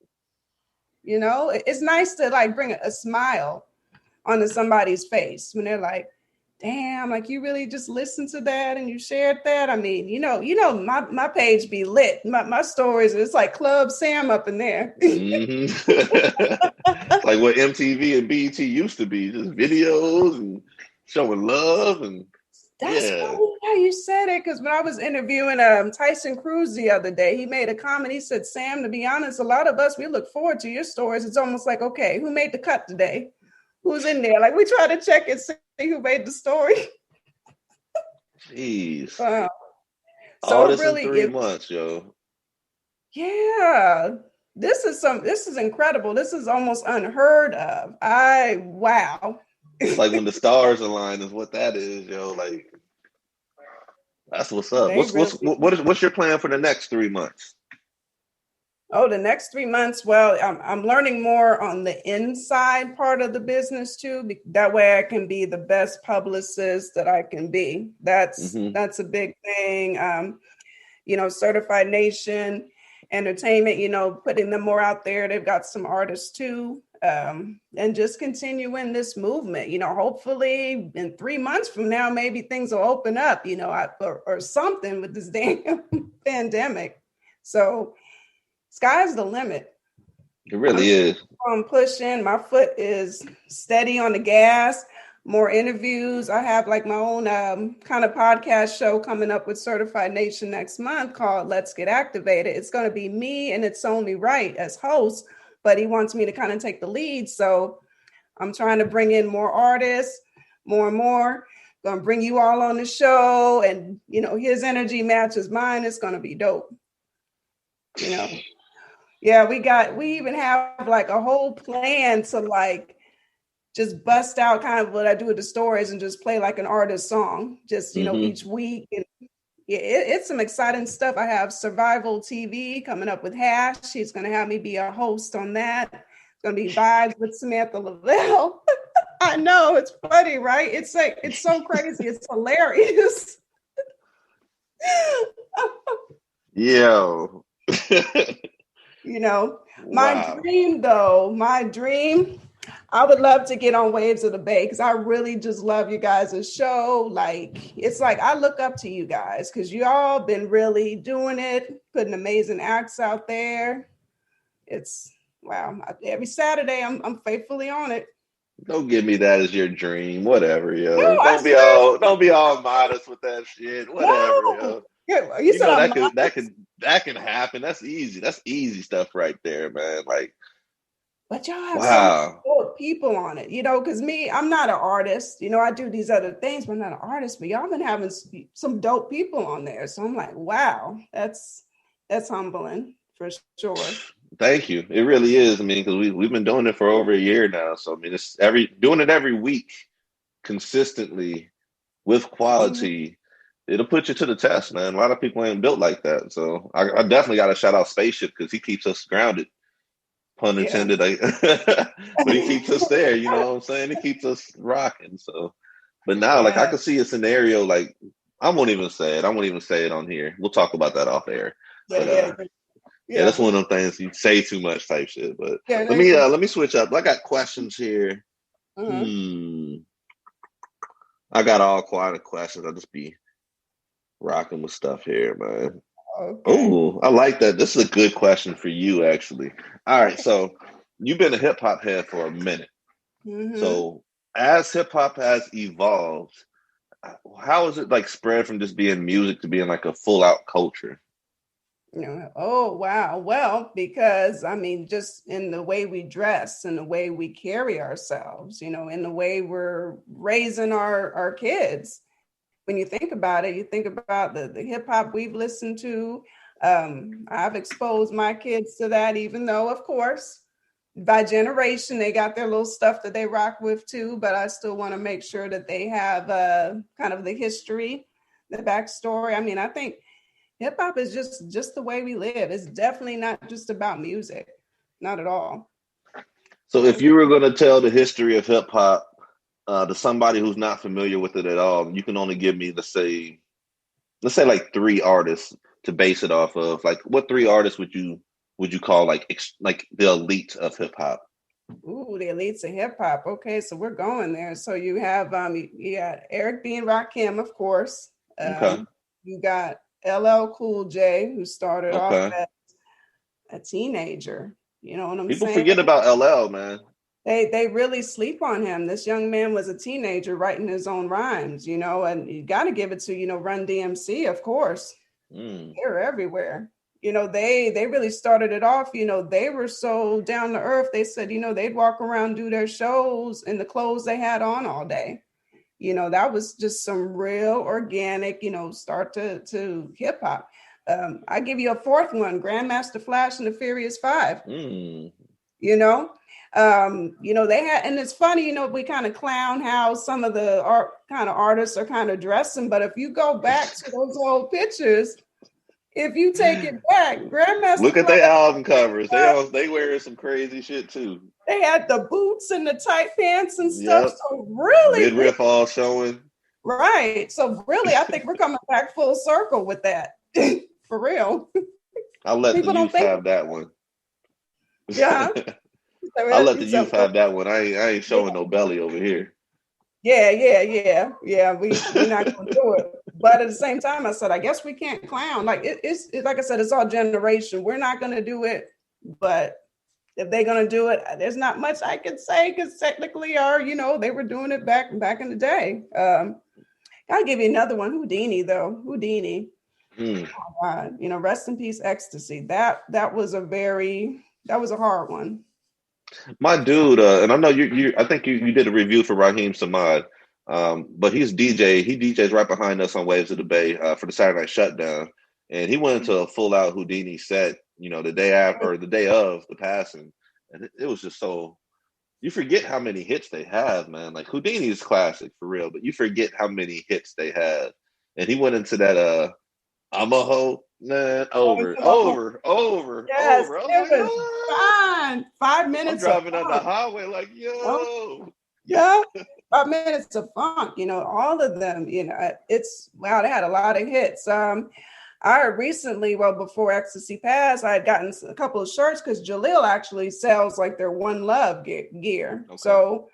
It's nice to like bring a smile onto somebody's face when they're like, damn, like you really just listened to that and you shared that. I mean, my page be lit. My stories, it's like Club Sam up in there. It's like what MTV and BET used to be, just videos and showing love. And that's funny how you said it, because when I was interviewing Tyson Cruz the other day, he made a comment. He said, Sam, to be honest, a lot of us, we look forward to your stories. It's almost like, okay, who made the cut today? Who's in there? Like, we try to check and see who made the story. Jeez. Wow. So all this really, in 3 months, yo. Yeah. This is incredible. This is almost unheard of. Wow. It's like when the stars align is what that is, yo. Like, that's what's up. What's your plan for the next 3 months? Oh, the next 3 months. Well, I'm learning more on the inside part of the business too. That way I can be the best publicist that I can be. That's a big thing. Certified Nation Entertainment, putting them more out there. They've got some artists too. And just continuing this movement, hopefully in 3 months from now, maybe things will open up, or something with this damn pandemic. So sky's the limit. It really is. I'm pushing. My foot is steady on the gas. More interviews. I have like my own kind of podcast show coming up with Certified Nation next month called Let's Get Activated. It's going to be me and It's Only Right as host, but he wants me to kind of take the lead. So I'm trying to bring in more artists, more and more. Going to bring you all on the show, and his energy matches mine. It's going to be dope. Yeah, we even have like a whole plan to like just bust out kind of what I do with the stories and just play like an artist song, just, each week. And it's some exciting stuff. I have Survival TV coming up with Hash. He's going to have me be a host on that. It's going to be Vibes with Samantha Leavell. I know, it's funny, right? It's like, it's so crazy. It's hilarious. Yo. My dream, I would love to get on Waves of the Bay, because I really just love you guys' show. Like, it's like I look up to you guys because you all been really doing it, putting amazing acts out there. It's wow. Every Saturday I'm faithfully on it. Don't give me that as your dream. Whatever, No, yo. I Don't be all modest with that shit. Whatever, no. yo. Yeah, you You said know I'm that can happen. That's easy. That's easy stuff right there, man. Like, but y'all have so many wow. dope people on it, because me, I'm not an artist. I do these other things, but I'm not an artist. But y'all been having some dope people on there. So I'm like, wow, that's humbling for sure. Thank you. It really is. I mean, because we've been doing it for over a year now. So I mean, it's doing it every week consistently with Mhm. quality. It'll put you to the test, man. A lot of people ain't built like that. So I definitely got to shout out Spaceship because he keeps us grounded, pun Yeah. intended. But he keeps us there. You know what I'm saying? He keeps us rocking. So, but now, like, I Yeah. could see a scenario like I won't even say it. I won't even say it on here. We'll talk about that off air. Yeah. But Yeah. yeah, Yeah. that's one of them things you say too much type shit. But Yeah. let me switch up. I got questions here. Uh-huh. I got all quite of questions. I'll just be rocking with stuff here, man. Okay. Oh, I like that. This is a good question for you, actually. All right, so you've been a hip hop head for a minute. Mm-hmm. So as hip hop has evolved, how is it like spread from just being music to being like a full out culture? Oh, wow. Well, because I mean, just in the way we dress and the way we carry ourselves, in the way we're raising our kids. When you think about it, you think about the hip hop we've listened to. I've exposed my kids to that, even though, of course, by generation, they got their little stuff that they rock with too. But I still want to make sure that they have kind of the history, the backstory. I mean, I think hip hop is just the way we live. It's definitely not just about music, not at all. So if you were going to tell the history of hip hop to somebody who's not familiar with it at all, you can only give me let's say like three artists to base it off of. Like, what three artists would you call like like the elite of hip hop? Ooh, the elites of hip hop. Okay, so we're going there. So you have you got Eric B. and Rakim, of course. Okay, You got LL Cool J, who started off okay. as a teenager. You know what I'm People saying? forget about LL, man. They really sleep on him. This young man was a teenager writing his own rhymes, and you got to give it to, Run DMC, of course. Mm. They're everywhere. They really started it off. They were so down to earth. They said, they'd walk around, do their shows in the clothes they had on all day. That was just some real organic, start to hip hop. I give you a fourth one, Grandmaster Flash and the Furious Five. Mm. you know they had, and it's funny, we kind of clown how some of the art kind of artists are kind of dressing, but if you go back to those old pictures, if you take it back, Look Grandmaster at Flash, their album covers. They wearing some crazy shit too. they had the boots and the tight pants and stuff. Yep. So really, really, Midriff all showing. right. So really, I think we're coming back full circle with that. For real. I'll let the People don't youth think, have that one. yeah. I'll let You the said, youth have that one. I ain't yeah. showing no belly over here. Yeah. We're not gonna do it. But at the same time, I said, I guess we can't clown. Like it's like I said, it's all generation. We're not gonna do it, but if they're gonna do it, there's not much I can say because technically, they were doing it back in the day. I'll give you another one, Houdini though. Houdini. Mm. Rest in peace, ecstasy. That was a hard one. My dude, and I know I think you did a review for Raheem Samad, but he's DJ. He DJs right behind us on Waves of the Bay for the Saturday Night Shutdown, and he went into a full out Houdini set. The day after or the day of the passing, and it was just so. You forget how many hits they have, man. Like Houdini is classic for real, but you forget how many hits they have. And he went into that I'm a hoe, man, over. Yes, I was it like, was oh. fine. 5 I'm minutes of driving on the fun. highway like, yo. Yeah, 5 minutes of funk, all of them, it's wow, they had a lot of hits. I recently, well, before Ecstasy passed, I had gotten a couple of shirts because Jaleel actually sells like their One Love gear. Okay. So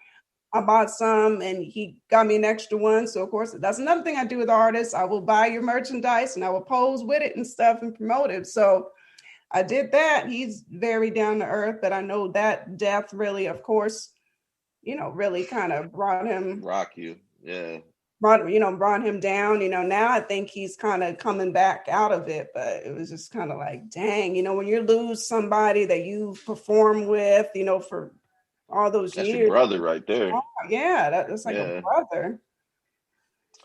I bought some and he got me an extra one. So of course, that's another thing I do with artists. I will buy your merchandise and I will pose with it and stuff and promote it. So I did that. He's very down to earth, but I know that death really, of course, really kind of brought him Rock you. Yeah. brought him down. Now I think he's kind of coming back out of it, but it was just kind of like, dang, when you lose somebody that you perform with, for all those That's your years. brother right there. Yeah, that's like a Yeah. brother.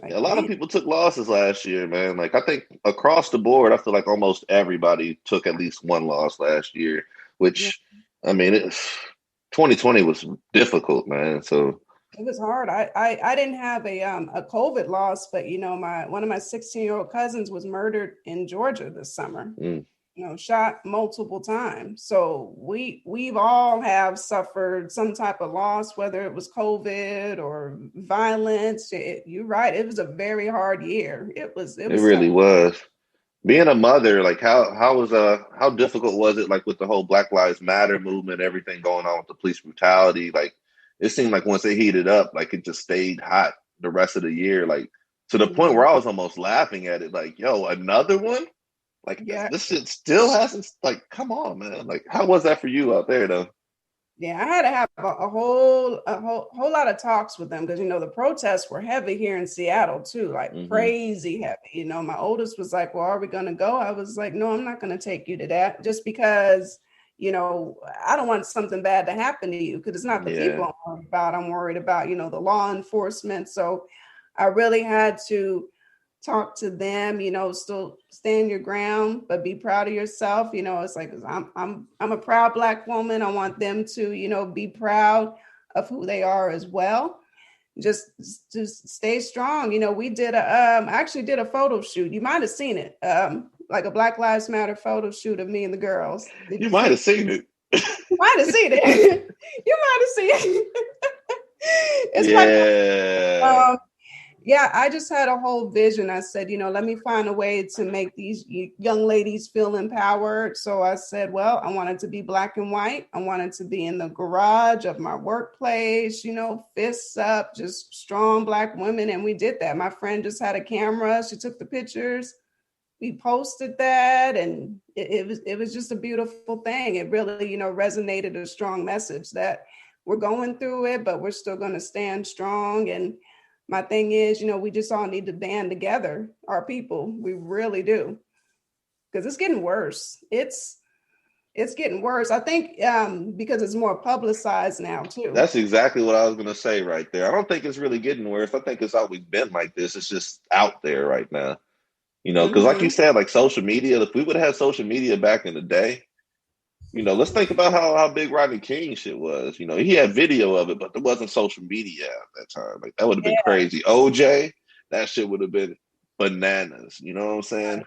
Like, Yeah, a lot of people took losses last year, man. Like I think across the board, I feel like almost everybody took at least one loss last year, yeah, which I mean, 2020 was difficult, man. So it was hard. I didn't have a COVID loss, but one of my 16-year-old cousins was murdered in Georgia this summer. mm, Shot multiple times. So we've all have suffered some type of loss, whether it was COVID or violence. You're right. It was a very hard year. It was it tough. really was. Being a mother, like how difficult was it, like with the whole Black Lives Matter movement, everything going on with the police brutality? Like it seemed like once it heated up, like it just stayed hot the rest of the year, like to the point Mhm. where I was almost laughing at it, like, yo, another one? Like Yeah. this shit still hasn't, like, come on, man. Like, how was that for you out there though? Yeah, I had to have a whole lot of talks with them because the protests were heavy here in Seattle too, like Hmm. crazy heavy. My oldest was like, "Well, are we gonna go?" I was like, "No, I'm not gonna take you to that just because I don't want something bad to happen to you because it's not the Yeah. people I'm worried about. I'm worried about the law enforcement." So I really had to talk to them, still stand your ground, but be proud of yourself. It's like, I'm a proud Black woman. I want them to, be proud of who they are as well. Just stay strong. We did I actually did a photo shoot. You might have seen it. Like a Black Lives Matter photo shoot of me and the girls. Did You you see might it? have seen it. You might have seen it. You might have seen it. It's like, Yeah. um, yeah, I just had a whole vision. I said, let me find a way to make these young ladies feel empowered. So I said, well, I wanted to be Black and white. I wanted to be in the garage of my workplace, fists up, just strong Black women. And we did that. My friend just had a camera. She took the pictures. We posted that, and it was just a beautiful thing. It really, resonated a strong message that we're going through it, but we're still going to stand strong. And my thing is, we just all need to band together, our people. We really do, because it's getting worse. It's getting worse. I think because it's more publicized now too. That's exactly what I was gonna say right there. I don't think it's really getting worse. I think it's always been like this. It's just out there right now. Because like you Hmm. said, like social media, if we would have had social media back in the day, let's think about how big Rodney King shit was. He had video of it, but there wasn't social media at that time. Like that would have been Yeah, crazy. OJ, that shit would have been bananas. You know what I'm saying?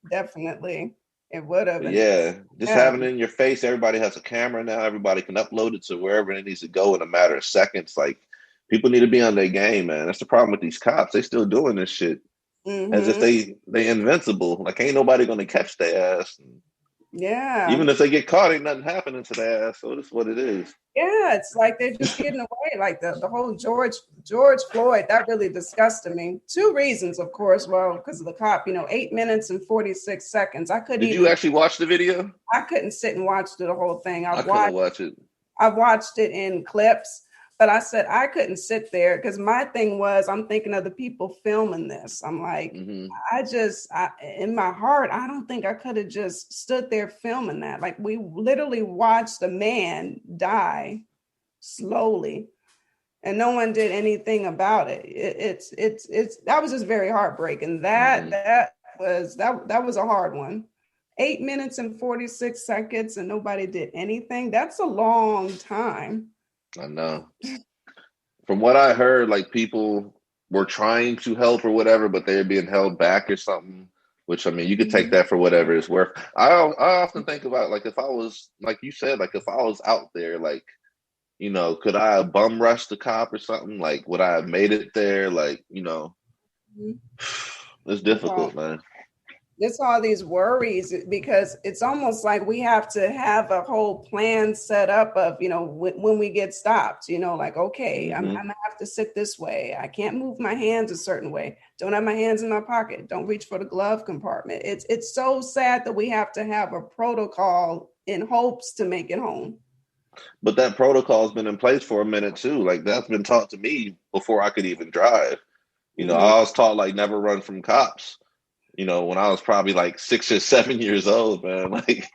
definitely. It would have. But And yeah, just yeah. having it in your face. Everybody has a camera now. Everybody can upload it to wherever it needs to go in a matter of seconds. Like people need to be on their game, man. That's the problem with these cops. They still doing this shit as if Hmm. they invincible. Like ain't nobody gonna catch their ass. Yeah. Even if they get caught, ain't nothing happening to their ass. So that's what it is. Yeah, it's like they're just getting away. Like the whole George Floyd, that really disgusted me. Two reasons, of course. Well, because of the cop, 8 minutes and 46 seconds. Did you actually watch the video? I couldn't sit and watch the whole thing. I couldn't watch it. I've watched it in clips, but I said I couldn't sit there because my thing was I'm thinking of the people filming this. I'm like, Hmm. in my heart, I don't think I could have just stood there filming that. Like we literally watched a man die slowly, and no one did anything about it. It's that was just very heartbreaking. Hmm. That was a hard one. 8 minutes and 46 seconds, and nobody did anything. That's a long time. I know. From what I heard, like people were trying to help or whatever, but they're being held back or something. Which I mean, you could take Mhm. that for whatever it's worth. I often think about like if I was like you said, like if I was out there, like could I have bum rushed the cop or something? Like would I have made it there? Like Mhm. it's That's all. difficult, man. It's all these worries because it's almost like we have to have a whole plan set up of when we get stopped, like, okay, I'm Hmm. gonna have to sit this way, I can't move my hands a certain way, don't have my hands in my pocket, don't reach for the glove compartment. It's so sad that we have to have a protocol in hopes to make it home. But that protocol has been in place for a minute too. Like that's been taught to me before I could even drive. You know, I was taught like never run from cops. You know, when I was probably like 6 or 7 years old, man. Like,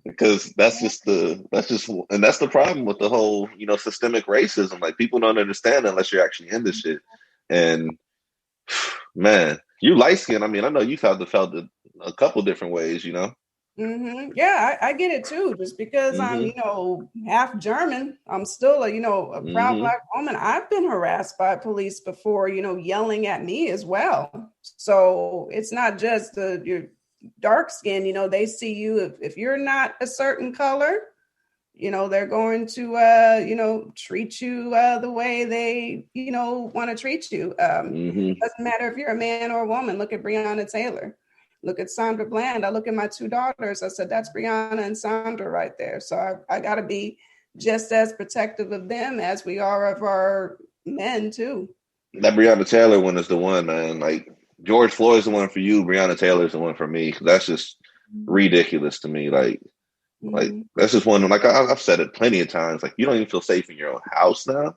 because that's just and that's the problem with the whole, you know, systemic racism. Like people don't understand unless you're actually in this shit. And man, you light skinned. I mean, I know you've felt it a couple different ways, you know. Yeah, I get it too. Just because I'm, you know, half German, I'm still a, you know, a proud Black woman. I've been harassed by police before, you know, yelling at me as well. So it's not just your dark skin, you know, they see you if you're not a certain color, you know, they're going to, you know, treat you the way they, you know, want to treat you. Doesn't matter if you're a man or a woman. Look at Breonna Taylor. Look at Sandra Bland. I look at my two daughters. I said, that's Brianna and Sandra right there. So I got to be just as protective of them as we are of our men too. That Breonna Taylor one is the one, man. Like George Floyd's the one for you. Breonna Taylor's the one for me. That's just ridiculous to me. Like that's just one. Like I've said it plenty of times. Like you don't even feel safe in your own house now.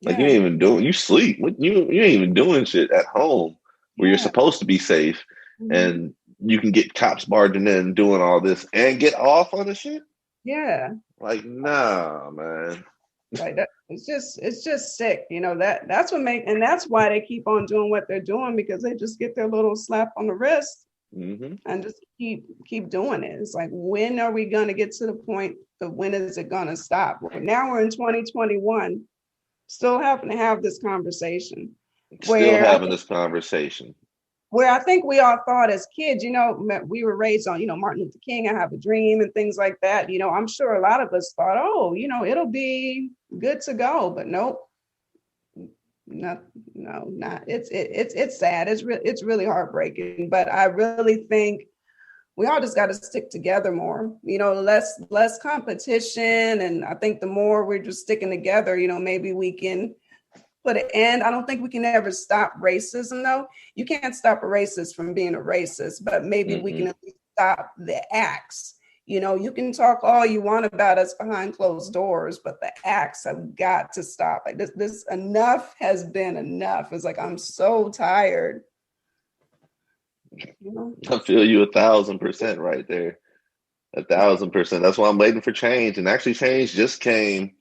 Like you ain't even doing. You sleep. You ain't even doing shit at home where you're supposed to be safe. And you can get cops barging in doing all this and get off on the shit. Yeah. Like, nah, man. Like that, it's just sick. You know, that's why they keep on doing what they're doing, because they just get their little slap on the wrist and just keep doing it. It's like, when are we going to get to the point of when is it going to stop? Now we're in 2021, still having to have this conversation. Where I think we all thought as kids, you know, we were raised on, you know, Martin Luther King, I have a dream and things like that. You know, I'm sure a lot of us thought, oh, you know, it'll be good to go, but nope. Not. It's sad. It's really heartbreaking, but I really think we all just got to stick together more, you know, less competition. And I think the more we're just sticking together, you know, maybe we can put an end. I don't think we can ever stop racism, though. You can't stop a racist from being a racist, but maybe we can at least stop the acts. You know, you can talk all you want about us behind closed doors, but the acts have got to stop. Like this enough has been enough. It's like, I'm so tired. You know? I feel you 1,000% right there. 1,000%. That's why I'm waiting for change. And actually change just came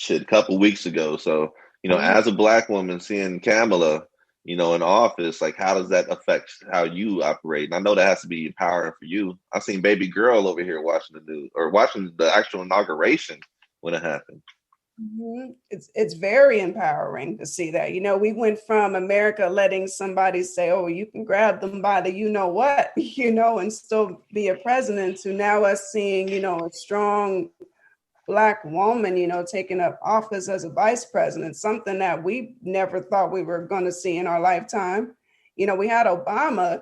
a couple weeks ago. So, you know, as a Black woman seeing Kamala, you know, in office, like how does that affect how you operate? And I know that has to be empowering for you. I seen baby girl over here watching the news or watching the actual inauguration when it happened. It's very empowering to see that. You know, we went from America letting somebody say, oh, you can grab them by the, you know what, you know, and still be a president, to now us seeing, you know, a strong Black woman, you know, taking up office as a vice president, something that we never thought we were going to see in our lifetime. You know, we had Obama,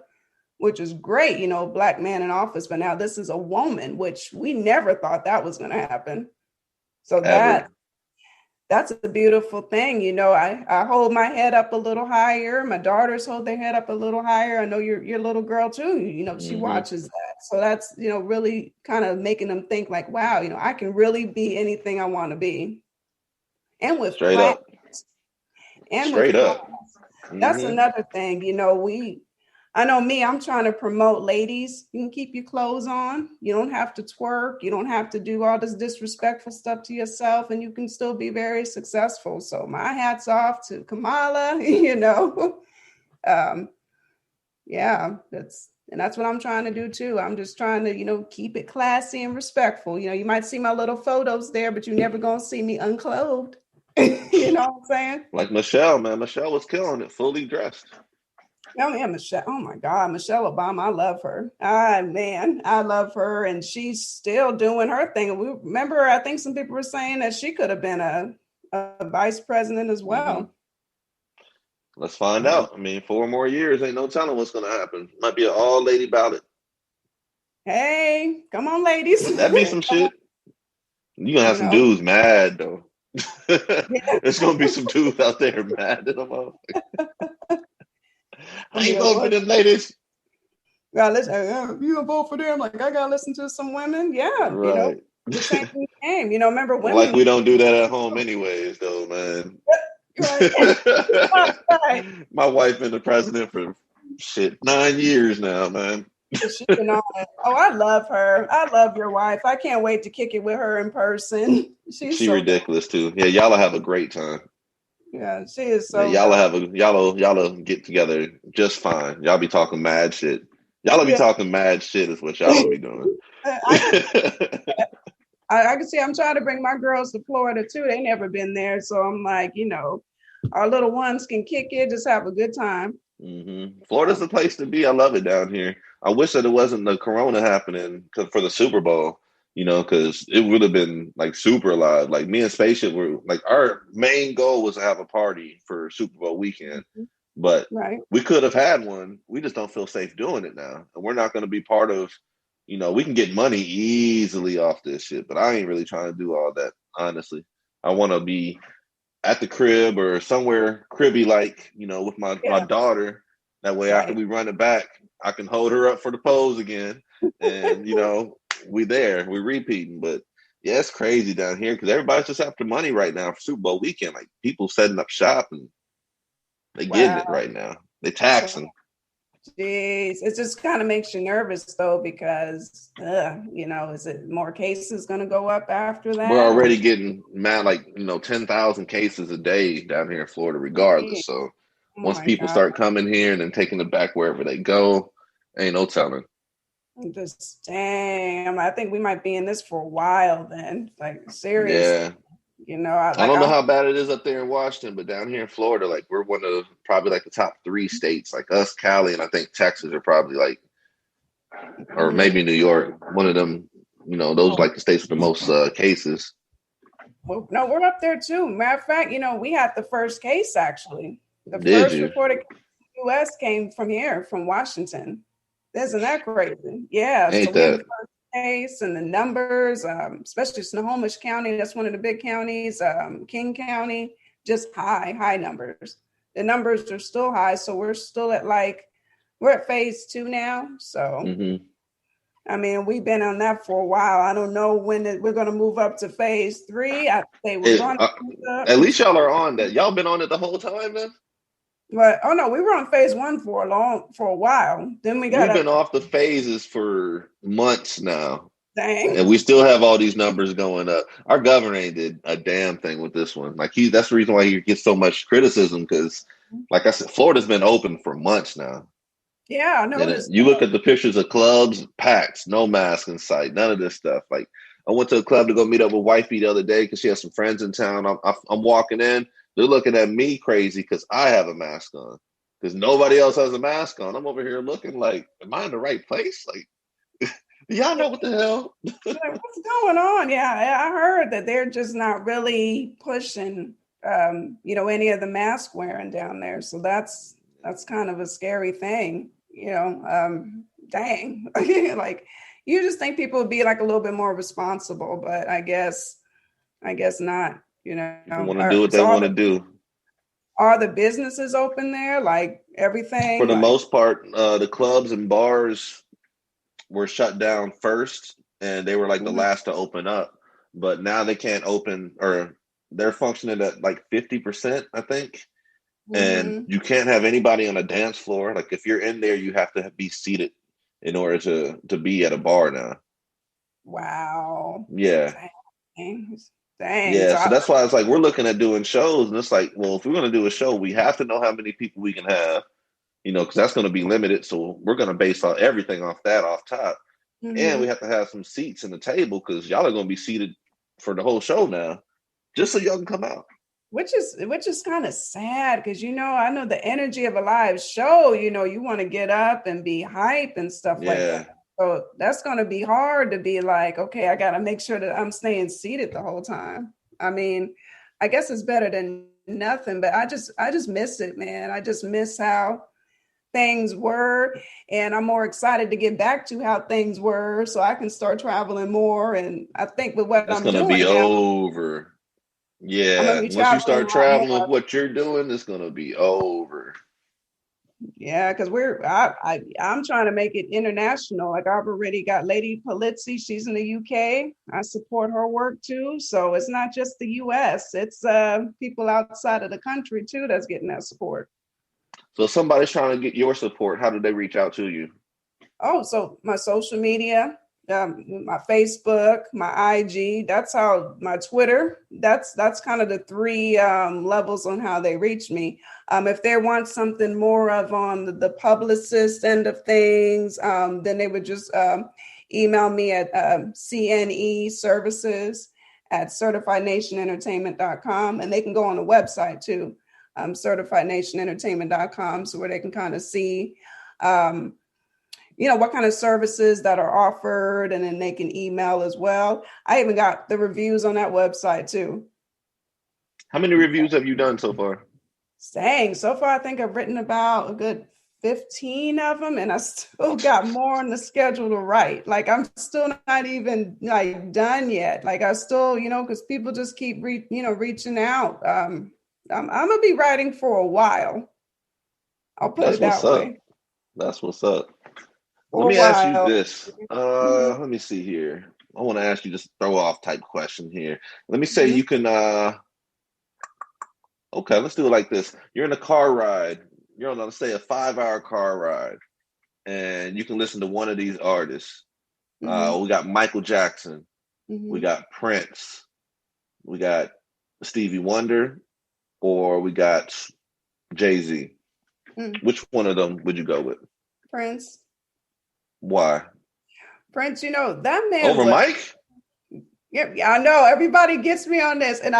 which is great, you know, Black man in office, but now this is a woman, which we never thought that was going to happen. So that's a beautiful thing. You know, I hold my head up a little higher. My daughters hold their head up a little higher. I know your little girl too, you know, she watches that. So that's, you know, really kind of making them think like, wow, you know, I can really be anything I want to be. And with Straight up. That's another thing, you know, I know me, I'm trying to promote ladies. You can keep your clothes on. You don't have to twerk. You don't have to do all this disrespectful stuff to yourself, and you can still be very successful. So my hat's off to Kamala, you know. That's what I'm trying to do too. I'm just trying to, you know, keep it classy and respectful. You know, you might see my little photos there, but you're never going to see me unclothed. You know what I'm saying? Like Michelle, man. Michelle was killing it, fully dressed. Oh yeah, Michelle. Oh my God, Michelle Obama. I love her. I love her, and she's still doing her thing. And we remember, I think some people were saying that she could have been a vice president as well. Let's find out. I mean, 4 more years, ain't no telling what's going to happen. Might be an all-lady ballot. Hey, come on, ladies. That'd be some shit. You're going to have some dudes mad, though. There's going to be some dudes out there mad at them. I ain't voting for them ladies. You gonna vote for them? Like, I gotta listen to some women. Yeah, right. You know, the same thing Same. You know, remember Like women. we don't do that at home anyways, though, man. Right. Right. My wife been the president for 9 years now, man. She been on it. Oh, I love her. I love your wife. I can't wait to kick it with her in person. She's She so dope. ridiculous too. Yeah, y'all have a great time. Yeah, she is Yeah, so dope. y'all get together just fine. Y'all be talking mad shit. Y'all be Yeah. talking mad shit is what y'all be doing. I can I can see I'm trying to bring my girls to Florida too. They never been there. So I'm like, our little ones can kick it, just have a good time. Florida's the place to be. I love it down here. I wish that it wasn't the corona happening for the Super Bowl, because it would have been like super live. Like me and Spaceship were like, our main goal was to have a party for Super Bowl weekend, but Right. we could have had one. We just don't feel safe doing it now. And we're not going to be part of, we can get money easily off this shit, but I ain't really trying to do all that, honestly. I want to be at the crib or somewhere cribby like, with my Yeah. daughter. That way, after Right. we run it back, I can hold her up for the pose again. And, we're repeating. But yeah, it's crazy down here because everybody's just after money right now for Super Bowl weekend. Like people setting up shop and they getting it Wow. right now. They taxing. Jeez, it just kind of makes you nervous though, because is it more cases going to go up after We're that? already getting mad, like 10,000 cases a day down here in Florida, regardless. So Oh once my people God. start coming here and then taking it back wherever they go, ain't no telling. Just dang. I think we might be in this for a while then. Like seriously. Yeah. I I like don't know I how bad it is up there in Washington, but down here in Florida, like we're one of probably like the top 3 states. Like us, Cali, and I think Texas are probably like, or maybe New York, one of them. Those like the states with the most cases. well, no, we're up there too. Matter of fact, we had the first case actually. The Did first you? reported case in the US came from here, from Washington. Isn't that crazy? Yeah. So Ain't we had the that? first case, and the numbers, especially Snohomish County, that's one of the big counties, King County, just high numbers. The numbers are still high. So we're still we're at phase 2 now. So, I mean, we've been on that for a while. I don't know when we're going to move up to phase 3. I say we're going to move up. At least y'all are on that. Y'all been on it the whole time, then? But oh no, we were on phase 1 for a while. Then we got We've up. been off the phases for months now. Dang. And we still have all these numbers going up. Our governor ain't did a damn thing with this one. Like that's the reason why he gets so much criticism because, like I said, Florida's been open for months now. Yeah, I And noticed. you look at the pictures of clubs, packed, no mask in sight, none of this stuff. Like I went to a club to go meet up with wifey the other day because she has some friends in town. I'm walking in, they're looking at me crazy because I have a mask on because nobody else has a mask on. I'm over here looking like, am I in the right place? Like, y'all know what the hell? What's going on? Yeah, I heard that they're just not really pushing, any of the mask wearing down there. So that's kind of a scary thing, dang. Like you just think people would be like a little bit more responsible, but I guess not, People want to do what they want to do. Are the businesses open there? Like everything? For the Like, most part, the clubs and bars were shut down first, and they were like the last to open up. But now they can't open, or they're functioning at like 50%, I think. And you can't have anybody on a dance floor. Like if you're in there, you have to be seated in order to be at a bar now. wow. Yeah. Dang. Yeah. So So that's why it's like we're looking at doing shows, and it's like, well, if we're going to do a show, we have to know how many people we can have, because that's going to be limited. So we're going to base everything off top. And we have to have some seats in the table because y'all are going to be seated for the whole show now, just so y'all can come out. Which is kind of sad because I know the energy of a live show. You want to get up and be hype and stuff like that. So that's going to be hard to be like, okay, I got to make sure that I'm staying seated the whole time. I mean, I guess it's better than nothing, but I just miss it, man. I just miss how things were, and I'm more excited to get back to how things were so I can start traveling more. And I think with what That's I'm going to doing be now, over. I'm going to Yeah. be Once you traveling start a lot traveling with more. what you're doing, it's going to be over. Yeah, because I'm trying to make it international. Like I've already got Lady Polizzi, she's in the UK. I support her work too. So it's not just the US, it's people outside of the country too that's getting that support. So if somebody's trying to get your support, how do they reach out to you? Oh, so my social media, my Facebook, my IG, that's how my Twitter, that's kind of the three levels on how they reach me. If they want something more of on the publicist end of things, then they would just email me at CNE services at certifiednationentertainment.com. And they can go on the website too, certifiednationentertainment.com, so where they can kind of see what kind of services that are offered, and then they can email as well. I even got the reviews on that website too. How many reviews have you done so far? So far, I think I've written about a good 15 of them, and I still got more on the schedule to write. Like I'm still not even like done yet. Like I still, because people just keep reaching out. I'm gonna be writing for a while. I'll put it that way. That's what's up. For Let me ask you this. Mm-hmm. Let me see here. I want to ask you just throw off type question here. Let me say you can okay, let's do it like this. You're in a car ride. You're on, let's say, a 5-hour car ride, and you can listen to one of these artists. Mm-hmm. We got Michael Jackson. Mm-hmm. We got Prince. We got Stevie Wonder, or we got Jay-Z. Mm. Which one of them would you go with? Prince. Why? Prince, that man over Mike? Yeah, I know. Everybody gets me on this. And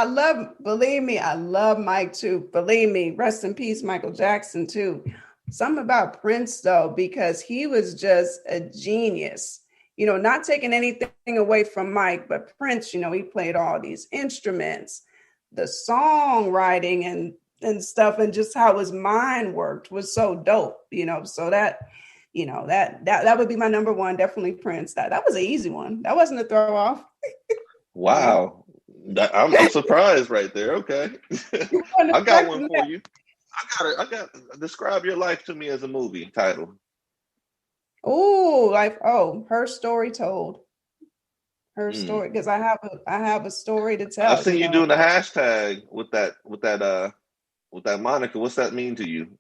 believe me, I love Mike too. Believe me, rest in peace, Michael Jackson too. Something about Prince though, because he was just a genius. Not taking anything away from Mike, but Prince, he played all these instruments, the songwriting and stuff, and just how his mind worked was so dope, so that that would be my number one, definitely Prince. That was an easy one. That wasn't a throw off. Wow. I'm surprised right there. Okay. I got one for you. I got describe your life to me as a movie title. Her Story Told. Her story, because I have a story to tell. I've seen you doing the hashtag with that moniker. What's that mean to you?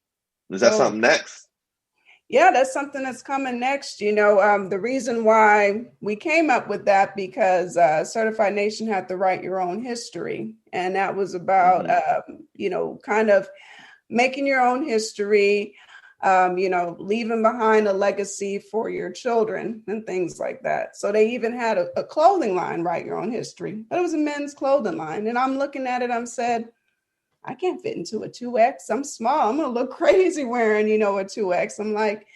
Is that something next? Yeah, that's something that's coming next. The reason why we came up with that because Certified Nation had to write your own history. And that was about, kind of making your own history, leaving behind a legacy for your children and things like that. So they even had a clothing line, Write Your Own History. But it was a men's clothing line. And I'm looking at it, I'm said, I can't fit into a 2X. I'm small. I'm going to look crazy wearing, a 2X. I'm like,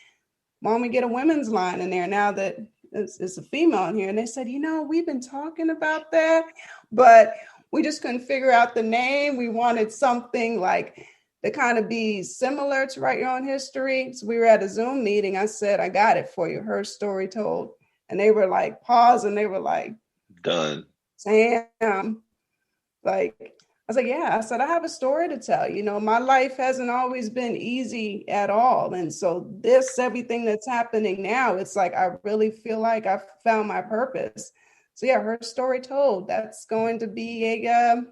why don't we get a women's line in there now that it's a female in here? And they said, we've been talking about that, but we just couldn't figure out the name. We wanted something like to kind of be similar to Write Your Own History. So we were at a Zoom meeting. I said, I got it for you. Her Story Told. And they were like, pause. And they were like, done. Sam, like, I was like, yeah, I said, I have a story to tell. My life hasn't always been easy at all. And so everything that's happening now, it's like, I really feel like I've found my purpose. So yeah, Her Story Told, that's going to be a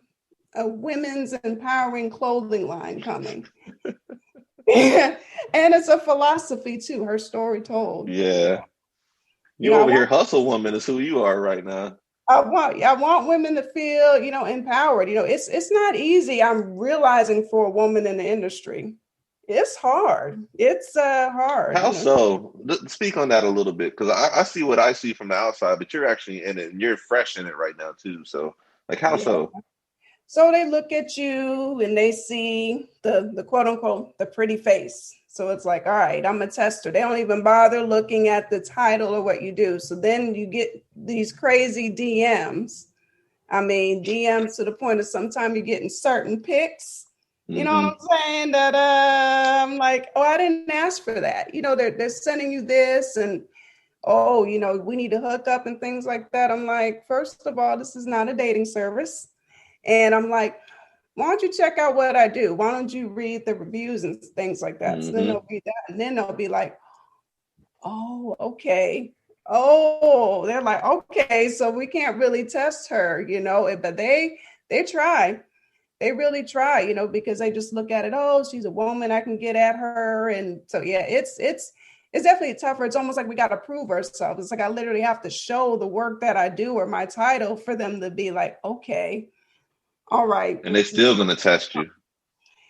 women's empowering clothing line coming. And it's a philosophy too, Her Story Told. Yeah. You over here, hustle woman is who you are right now. I want women to feel, empowered. It's not easy. I'm realizing for a woman in the industry, it's hard. It's hard. How so? Speak on that a little bit, because I see what I see from the outside, but you're actually in it and you're fresh in it right now too. So, like, how so? So they look at you and they see the quote unquote the pretty face. So it's like, all right, I'm a tester. They don't even bother looking at the title or what you do. So then you get these crazy DMs. I mean, DMs to the point of sometimes you're getting certain pics. You know what I'm saying? That I'm like, oh, I didn't ask for that. They're sending you this and, oh, we need to hook up and things like that. I'm like, first of all, this is not a dating service. And I'm like, why don't you check out what I do? Why don't you read the reviews and things like that? So then they'll be that, and then they'll be like, oh, okay. Oh, they're like, okay, so we can't really test her, but they try. They really try, because they just look at it, oh, she's a woman, I can get at her. And so, yeah, it's definitely tougher. It's almost like we got to prove ourselves. It's like I literally have to show the work that I do or my title for them to be like, okay, all right. And they're still going to test you.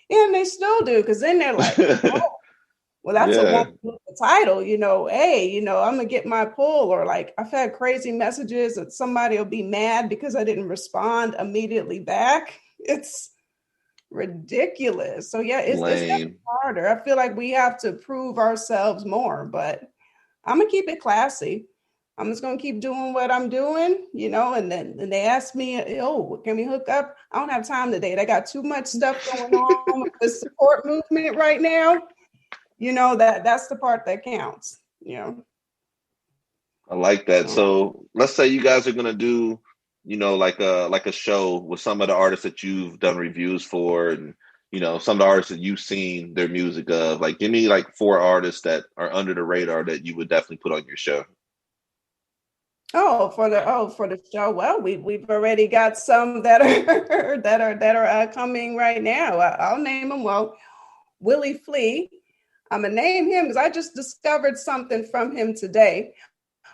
Yeah, and they still do, because then they're like, oh, well, that's a woman with the title, hey, I'm going to get my pull. Or like I've had crazy messages that somebody will be mad because I didn't respond immediately back. It's ridiculous. So yeah, it's definitely harder. I feel like we have to prove ourselves more, but I'm going to keep it classy. I'm just going to keep doing what I'm doing, and then they ask me, oh, can we hook up? I don't have time today. I got too much stuff going on with the support movement right now. That's the part that counts. I like that. So let's say you guys are going to do, like a show with some of the artists that you've done reviews for, and, some of the artists that you've seen their music of. Like, give me like 4 artists that are under the radar that you would definitely put on your show. For the show. Well, we've already got some that are coming right now. I'll name them. Well, Willie Flea. I'm gonna name him because I just discovered something from him today,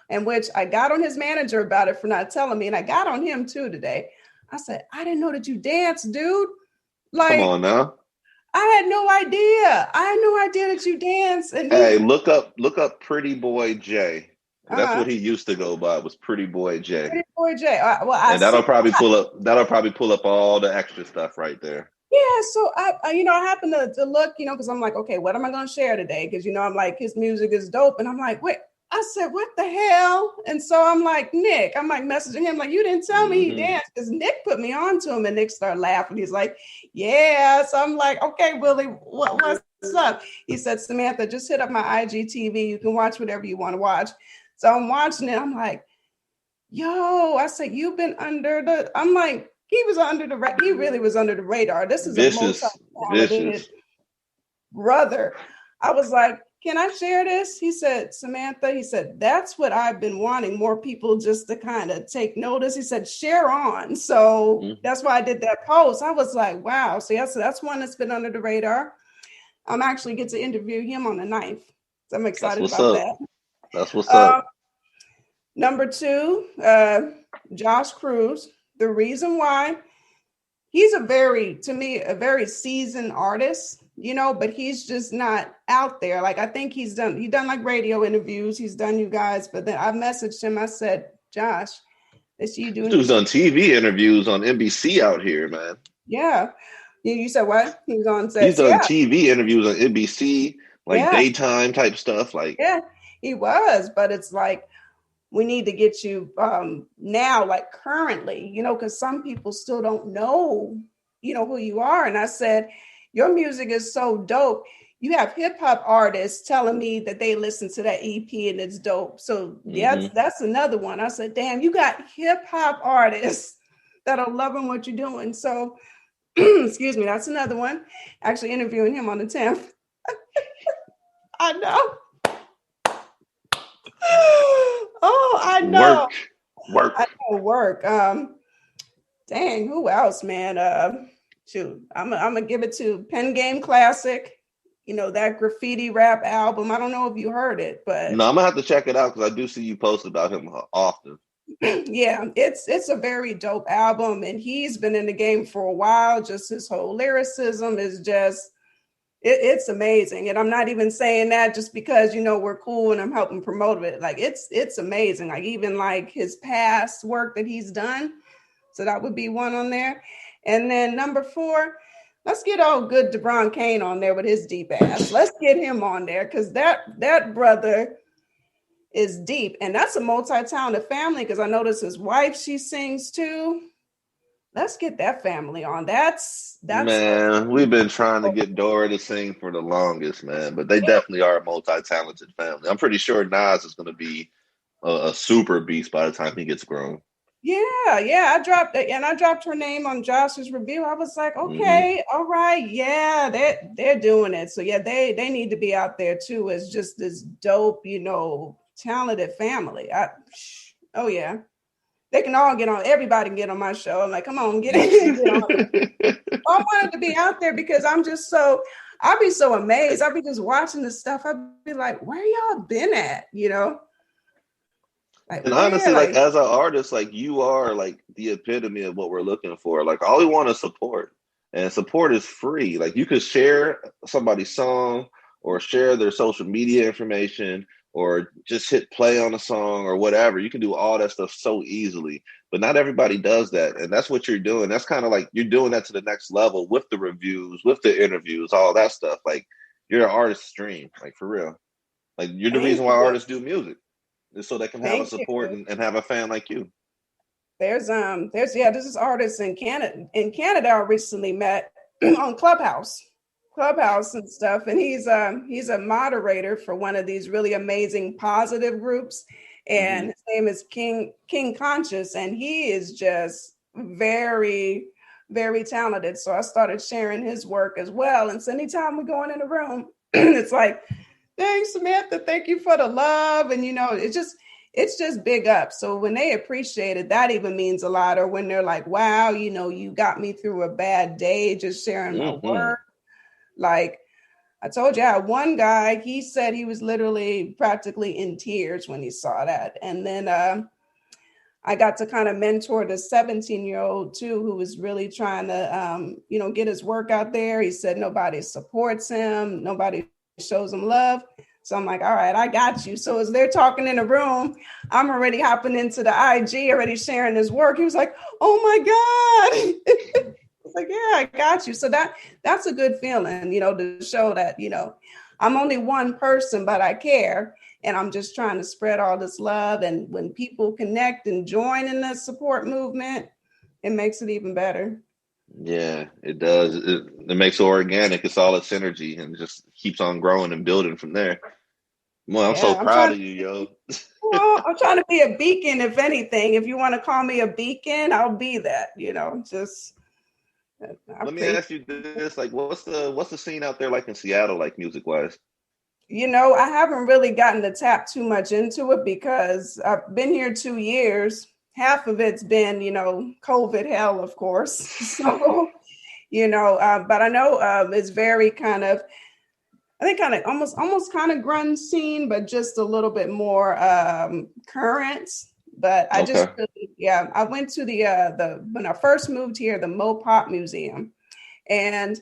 in which I got on his manager about it for not telling me, and I got on him too today. I said, I didn't know that you dance, dude. Like, come on now. I had no idea. I had no idea that you dance. And hey, look up Pretty Boy J. That's what he used to go by, was Pretty Boy J. Pretty Boy J. And that'll probably pull up all the extra stuff right there. Yeah, so I happen to look, because I'm like, okay, what am I going to share today? Because I'm like, his music is dope, and I'm like, wait. I said, what the hell? And so I'm like, Nick, I'm like messaging him, like, you didn't tell me he danced, because Nick put me on to him, and Nick started laughing. He's like, yeah. So I'm like, okay, Willie, what's up? He said, Samantha, just hit up my IGTV. You can watch whatever you want to watch. So I'm watching it. I'm like, yo, I said, you've been I'm like, he really was under the radar. This is a multi-talented brother. I was like, can I share this? He said, Samantha, that's what I've been wanting, more people just to kind of take notice. He said, share on. So that's why I did that post. I was like, wow. So that's one that's been under the radar. I'm actually get to interview him on the 9th. So I'm excited about that. That's what's up. Number 2, Josh Cruz. The reason why, he's a very seasoned artist, but he's just not out there. Like, I think he's done like radio interviews. He's done you guys, but then I messaged him. I said, Josh, I see you doing. He was on TV interviews on NBC out here, man. Yeah. You said what? He's on TV interviews on NBC, like daytime type stuff. Like, yeah, he was, but it's like, we need to get you now, like currently, because some people still don't know, who you are. And I said, your music is so dope. You have hip hop artists telling me that they listen to that EP and it's dope. So that's another one. I said, damn, you got hip hop artists that are loving what you're doing. So, excuse me, that's another one. Actually interviewing him on the 10th. I know. Oh, I know. Work. I know, work. Dang, who else, man? Shoot, I'm gonna give it to Pen Game Classic. That graffiti rap album. I don't know if you heard it, but no, I'm gonna have to check it out because I do see you post about him often. Yeah, it's a very dope album, and he's been in the game for a while. Just his whole lyricism is just. It's amazing. And I'm not even saying that just because, we're cool and I'm helping promote it. Like, it's amazing. Like, even like his past work that he's done. So that would be one on there. And then number 4, let's get old good DeBron Kane on there with his deep ass. Let's get him on there, because that brother is deep. And that's a multi-talented family, because I noticed his wife, she sings too. Let's get that family on. That's man. We've been trying to get Dora to sing for the longest, man. But they definitely are a multi-talented family. I'm pretty sure Nas is going to be a super beast by the time he gets grown. Yeah, I dropped her name on Josh's review. I was like, okay, all right, yeah, they're doing it. So yeah, they need to be out there too as just this dope, talented family. Oh yeah, they can all get on. Everybody can get on my show. I'm like, come on, get in, get on. I wanted to be out there because I'll be so amazed. I'll be just watching the stuff. I'll be like, where y'all been at? Like, And where? honestly, like Like, as an artist, like you are like the epitome of what we're looking for. Like all we want is support. And support is free. Like you could share somebody's song or share their social media information or just hit play on a song or whatever. You can do all that stuff so easily. But not everybody does that. And that's what you're doing. That's kind of like you're doing that to the next level with the reviews, with the interviews, all that stuff. Like you're an artist stream, like for real. Like you're the thank reason why you. artists do music. Is so they can have a Thank support you. and have a fan like you. This is artists in Canada. In Canada, I recently met on Clubhouse and stuff, and he's a moderator for one of these really amazing positive groups, and his name is King Conscious, and he is just very, very talented. So I started sharing his work as well, and so anytime we go in a room, it's like, thanks, Samantha. Thank you for the love. And, it's just big up. So when they appreciate it, that even means a lot. Or when they're like, wow, you got me through a bad day, just sharing my work. Like I told you, I had one guy, he said he was literally practically in tears when he saw that. And then I got to kind of mentor the 17-year-old too, who was really trying to, get his work out there. He said nobody supports him. Nobody shows him love. So I'm like, all right, I got you. So as they're talking in the room, I'm already hopping into the IG, already sharing his work. He was like, oh my God. I was like, yeah, I got you. So that's a good feeling, to show that, I'm only one person, but I care. And I'm just trying to spread all this love. And when people connect and join in the support movement, it makes it even better. Yeah, it does. It makes it organic. It's all a synergy and just keeps on growing and building from there. Well, I'm so Yeah, proud of you, yo. I'm trying to be a beacon, if anything. If you want to call me a beacon, I'll be that, just I Let me think, ask you this: like, what's the scene out there like in Seattle, like music wise? I haven't really gotten to tap too much into it because I've been here 2 years. Half of it's been, COVID hell, of course. So, but I know it's very kind of, I think kind of almost kind of grunge scene, but just a little bit more current. But I just Okay. really, I went to the when I first moved here, the Mo Pop Museum, and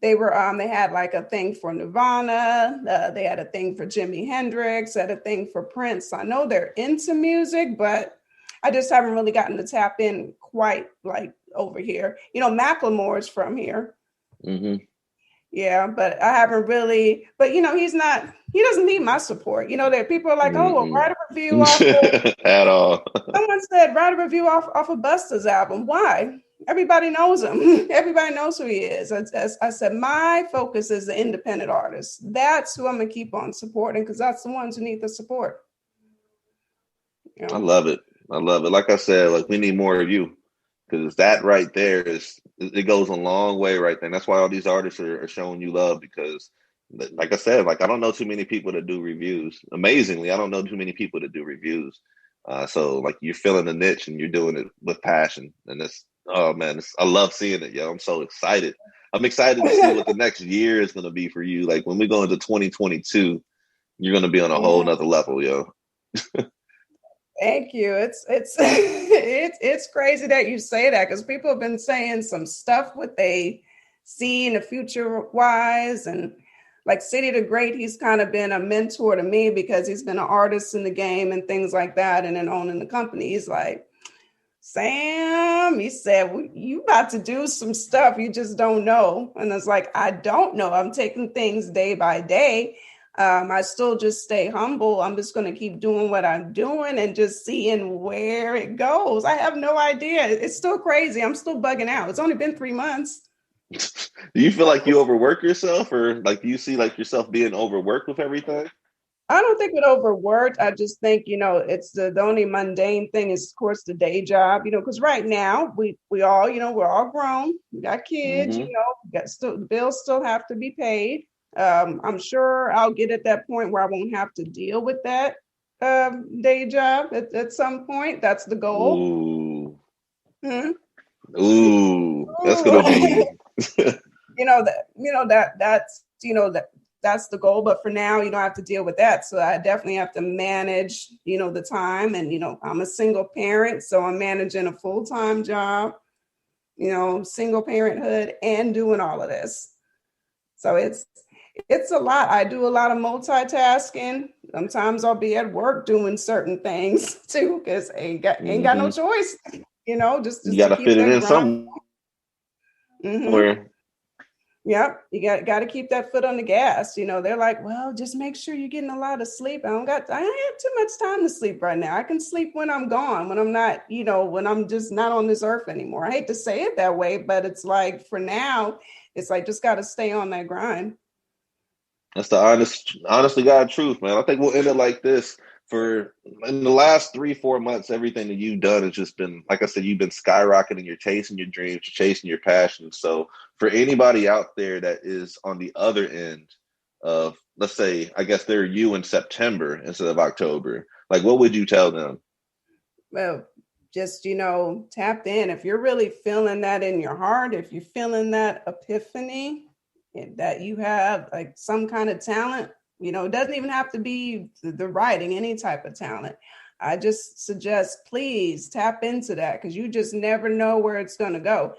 they had like a thing for Nirvana, they had a thing for Jimi Hendrix, had a thing for Prince. I know they're into music, but I just haven't really gotten to tap in quite like over here. Macklemore's from here. Yeah, but I haven't really, but he doesn't need my support. There people are like, oh, well, write a review off At all. someone said write a review off of Busta's album. Why? Everybody knows him. Everybody knows who he is. I said, my focus is the independent artist. That's who I'm gonna keep on supporting because that's the ones who need the support. I love it. I love it. Like I said, like we need more of you because that right there it goes a long way right there. And that's why all these artists are showing you love because, like I said, like I don't know too many people that do reviews. Amazingly, I don't know too many people that do reviews. So like you're filling the niche and you're doing it with passion, and it's oh man, I love seeing it, yo. I'm so excited. I'm excited to see what the next year is going to be for you. Like when we go into 2022, you're going to be on a whole nother level, yo. Thank you. It's crazy that you say that because people have been saying some stuff what they see in the future wise, and like City to Great, he's kind of been a mentor to me because he's been an artist in the game and things like that, and then owning the company. He's like, Sam, he said, you about to do some stuff you just don't know. And it's like, I don't know. I'm taking things day by day. I still just stay humble. I'm just going to keep doing what I'm doing and just seeing where it goes. I have no idea. It's still crazy. I'm still bugging out. It's only been 3 months. Do you feel like you overwork yourself or like do you see like yourself being overworked with everything? I don't think it overworked. I just think, it's the only mundane thing is, of course, the day job, because right now we all, we're all grown, we got kids, Mm-hmm. the bills still have to be paid. I'm sure I'll get at that point where I won't have to deal with that day job at some point. That's the goal. Ooh. Hmm. Ooh. That's gonna be that's the goal, but for now I have to deal with that, so I definitely have to manage the time, and I'm a single parent, so I'm managing a full-time job, single parenthood, and doing all of this. So it's a lot. I do a lot of multitasking. Sometimes I'll be at work doing certain things too, because ain't got no choice, just you to gotta keep fit it that in grind. somewhere. Mm-hmm. Yep, you got to keep that foot on the gas. They're like, well, just make sure you're getting a lot of sleep. I don't have too much time to sleep right now. I can sleep when I'm gone, when I'm not, when I'm just not on this earth anymore. I hate to say it that way, but it's like for now, it's like just got to stay on that grind. That's the honestly God truth, man. I think we'll end it like this. For in the last 3-4 months, everything that you've done has just been, like I said, you've been skyrocketing. You're chasing your dreams, you're chasing your passion. So for anybody out there that is on the other end of, let's say, I guess they're you in September instead of October, like what would you tell them? Well, just, tap in. If you're really feeling that in your heart, if you're feeling that epiphany that you have like some kind of talent, it doesn't even have to be the writing, any type of talent. I just suggest, please tap into that, because you just never know where it's going to go.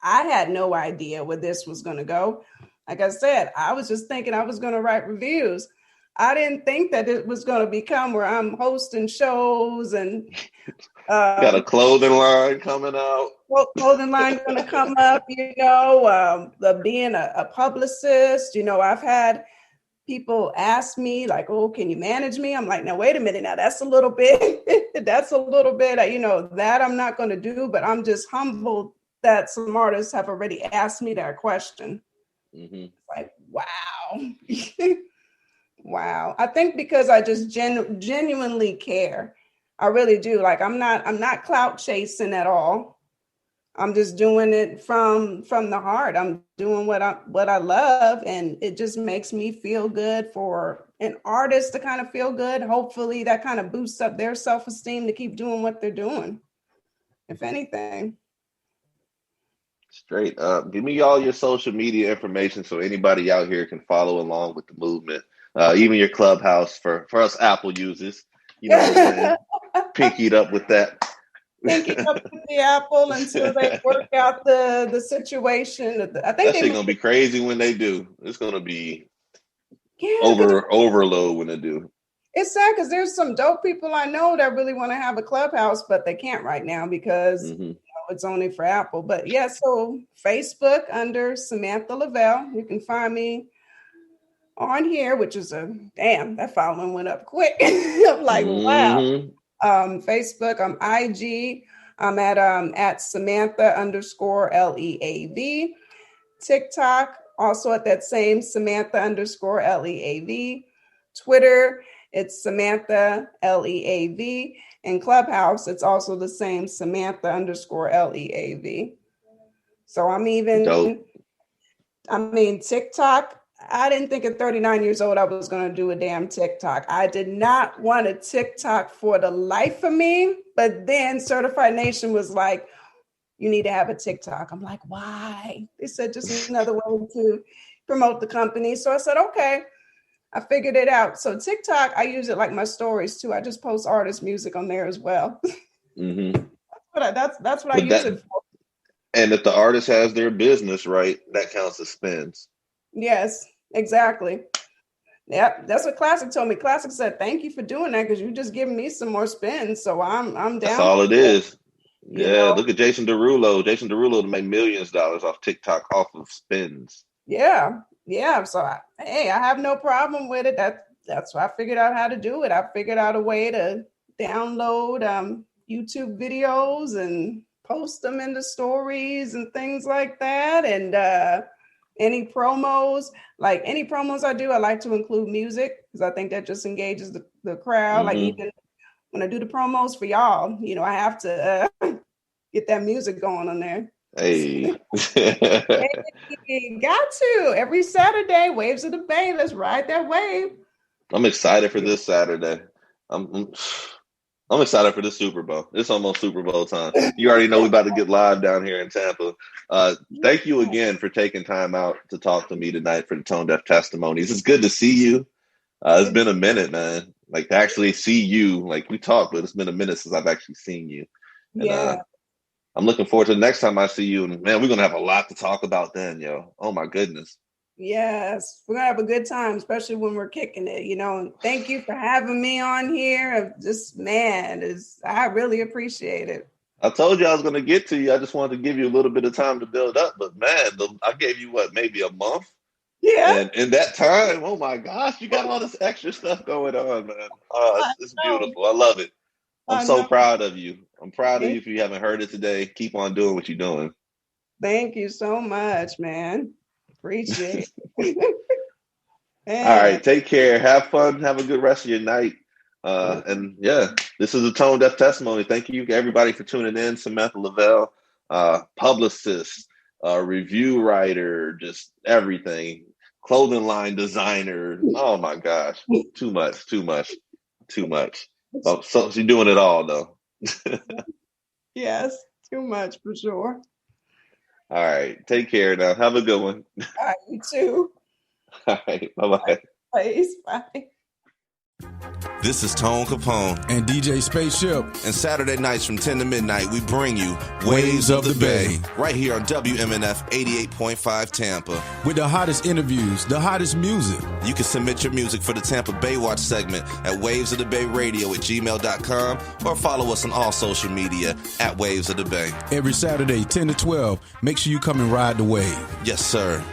I had no idea where this was going to go. Like I said, I was just thinking I was going to write reviews. I didn't think that it was going to become where I'm hosting shows and Got a clothing line coming out. clothing line going to come up, being a publicist. I've had people ask me like, oh, can you manage me? I'm like, now, wait a minute. Now that's a little bit, that I'm not going to do, but I'm just humbled that some artists have already asked me that question. Mm-hmm. Like, wow. Wow. I think because I just genuinely care. I really do. Like, I'm not clout chasing at all. I'm just doing it from the heart. I'm doing what I love, and it just makes me feel good. For an artist to kind of feel good, hopefully that kind of boosts up their self-esteem to keep doing what they're doing, if anything. Straight up. Give me all your social media information so anybody out here can follow along with the movement. Even your Clubhouse for us Apple users. You know what I'm saying? Pinky it up with that. Pinky up with the Apple until they work out the situation. I think That they shit might. gonna be crazy when they do. It's gonna be Yeah, because overload when they do. it's sad, because there's some dope people I know that really want to have a Clubhouse, but they can't right now because Mm-hmm. it's only for Apple. But yeah, so Facebook under Samantha Leavell. You can find me on here, which is that following went up quick. I'm like, wow. Mm-hmm. Facebook, I'm IG. I'm at Samantha_LEAV. TikTok, also at that same Samantha_LEAV. Twitter, it's Samantha LEAV. And Clubhouse, it's also the same Samantha_LEAV. So Dope. TikTok, I didn't think at 39 years old I was going to do a damn TikTok. I did not want a TikTok for the life of me. But then Certified Nation was like, you need to have a TikTok. I'm like, why? They said just another way to promote the company. So I said, okay. I figured it out. So TikTok, I use it like my stories too. I just post artist music on there as well. Mm-hmm. That's what I But use that it for. and if the artist has their business right, that counts as spins. Yes, exactly. Yep, that's what Classic told me. Classic said, "Thank you for doing that, because you just giving me some more spins." So I'm That's down all it for it. is. Yeah, look at Jason Derulo. Jason Derulo made millions of dollars off TikTok off of spins. Yeah, yeah. So I have no problem with it. That's why I figured out how to do it. I figured out a way to download YouTube videos and post them into stories and things like that. And any promos, like any promos I do, I like to include music because I think that just engages the crowd. Like even when I do the promos for y'all, you know, I have to get that music going on there. Hey. Hey, got to. Every Saturday, Waves of the Bay. Let's ride that wave. I'm excited for this Saturday. I'm excited for this Super Bowl. It's almost Super Bowl time. You already know we're about to get live down here in Tampa. Thank you again for taking time out to talk to me tonight for the Tone Deaf Testimonies. It's good to see you. It's been a minute, man. Like to actually see you. Like we talked, but it's been a minute since I've actually seen you. And, yeah. I'm looking forward to the next time I see you. And man, we're going to have a lot to talk about then, yo. Oh my goodness. Yes, we're gonna have a good time, especially when we're kicking it, you know. And thank you for having me on here. I really appreciate it. I told you I was going to get to you. I just wanted to give you a little bit of time to build up. But man, I gave you maybe a month? Yeah. And in that time, oh my gosh, you got all this extra stuff going on, man. It's beautiful. I love it. I'm so proud of you. I'm proud of you. If you haven't heard it today, keep on doing what you're doing. Thank you so much, man. Appreciate it. All right, take care. Have fun. Have a good rest of your night. And yeah, this is a Tone Deaf Testimony. Thank you everybody for tuning in. Samantha Leavell, publicist, review writer, just everything. Clothing line designer. Oh my gosh, too much. So she's doing it all though. Yes, too much for sure. All right. Take care now. Have a good one. All right, you too. All right. Bye-bye. Bye. This is Tone Capone and DJ Spaceship. And Saturday nights from 10 to midnight, we bring you Waves of the Bay. Right here on WMNF 88.5 Tampa. With the hottest interviews, the hottest music. You can submit your music for the Tampa Baywatch segment at wavesofthebay.radio@gmail.com or follow us on all social media at Waves of the Bay. Every Saturday, 10 to 12. Make sure you come and ride the wave. Yes, sir.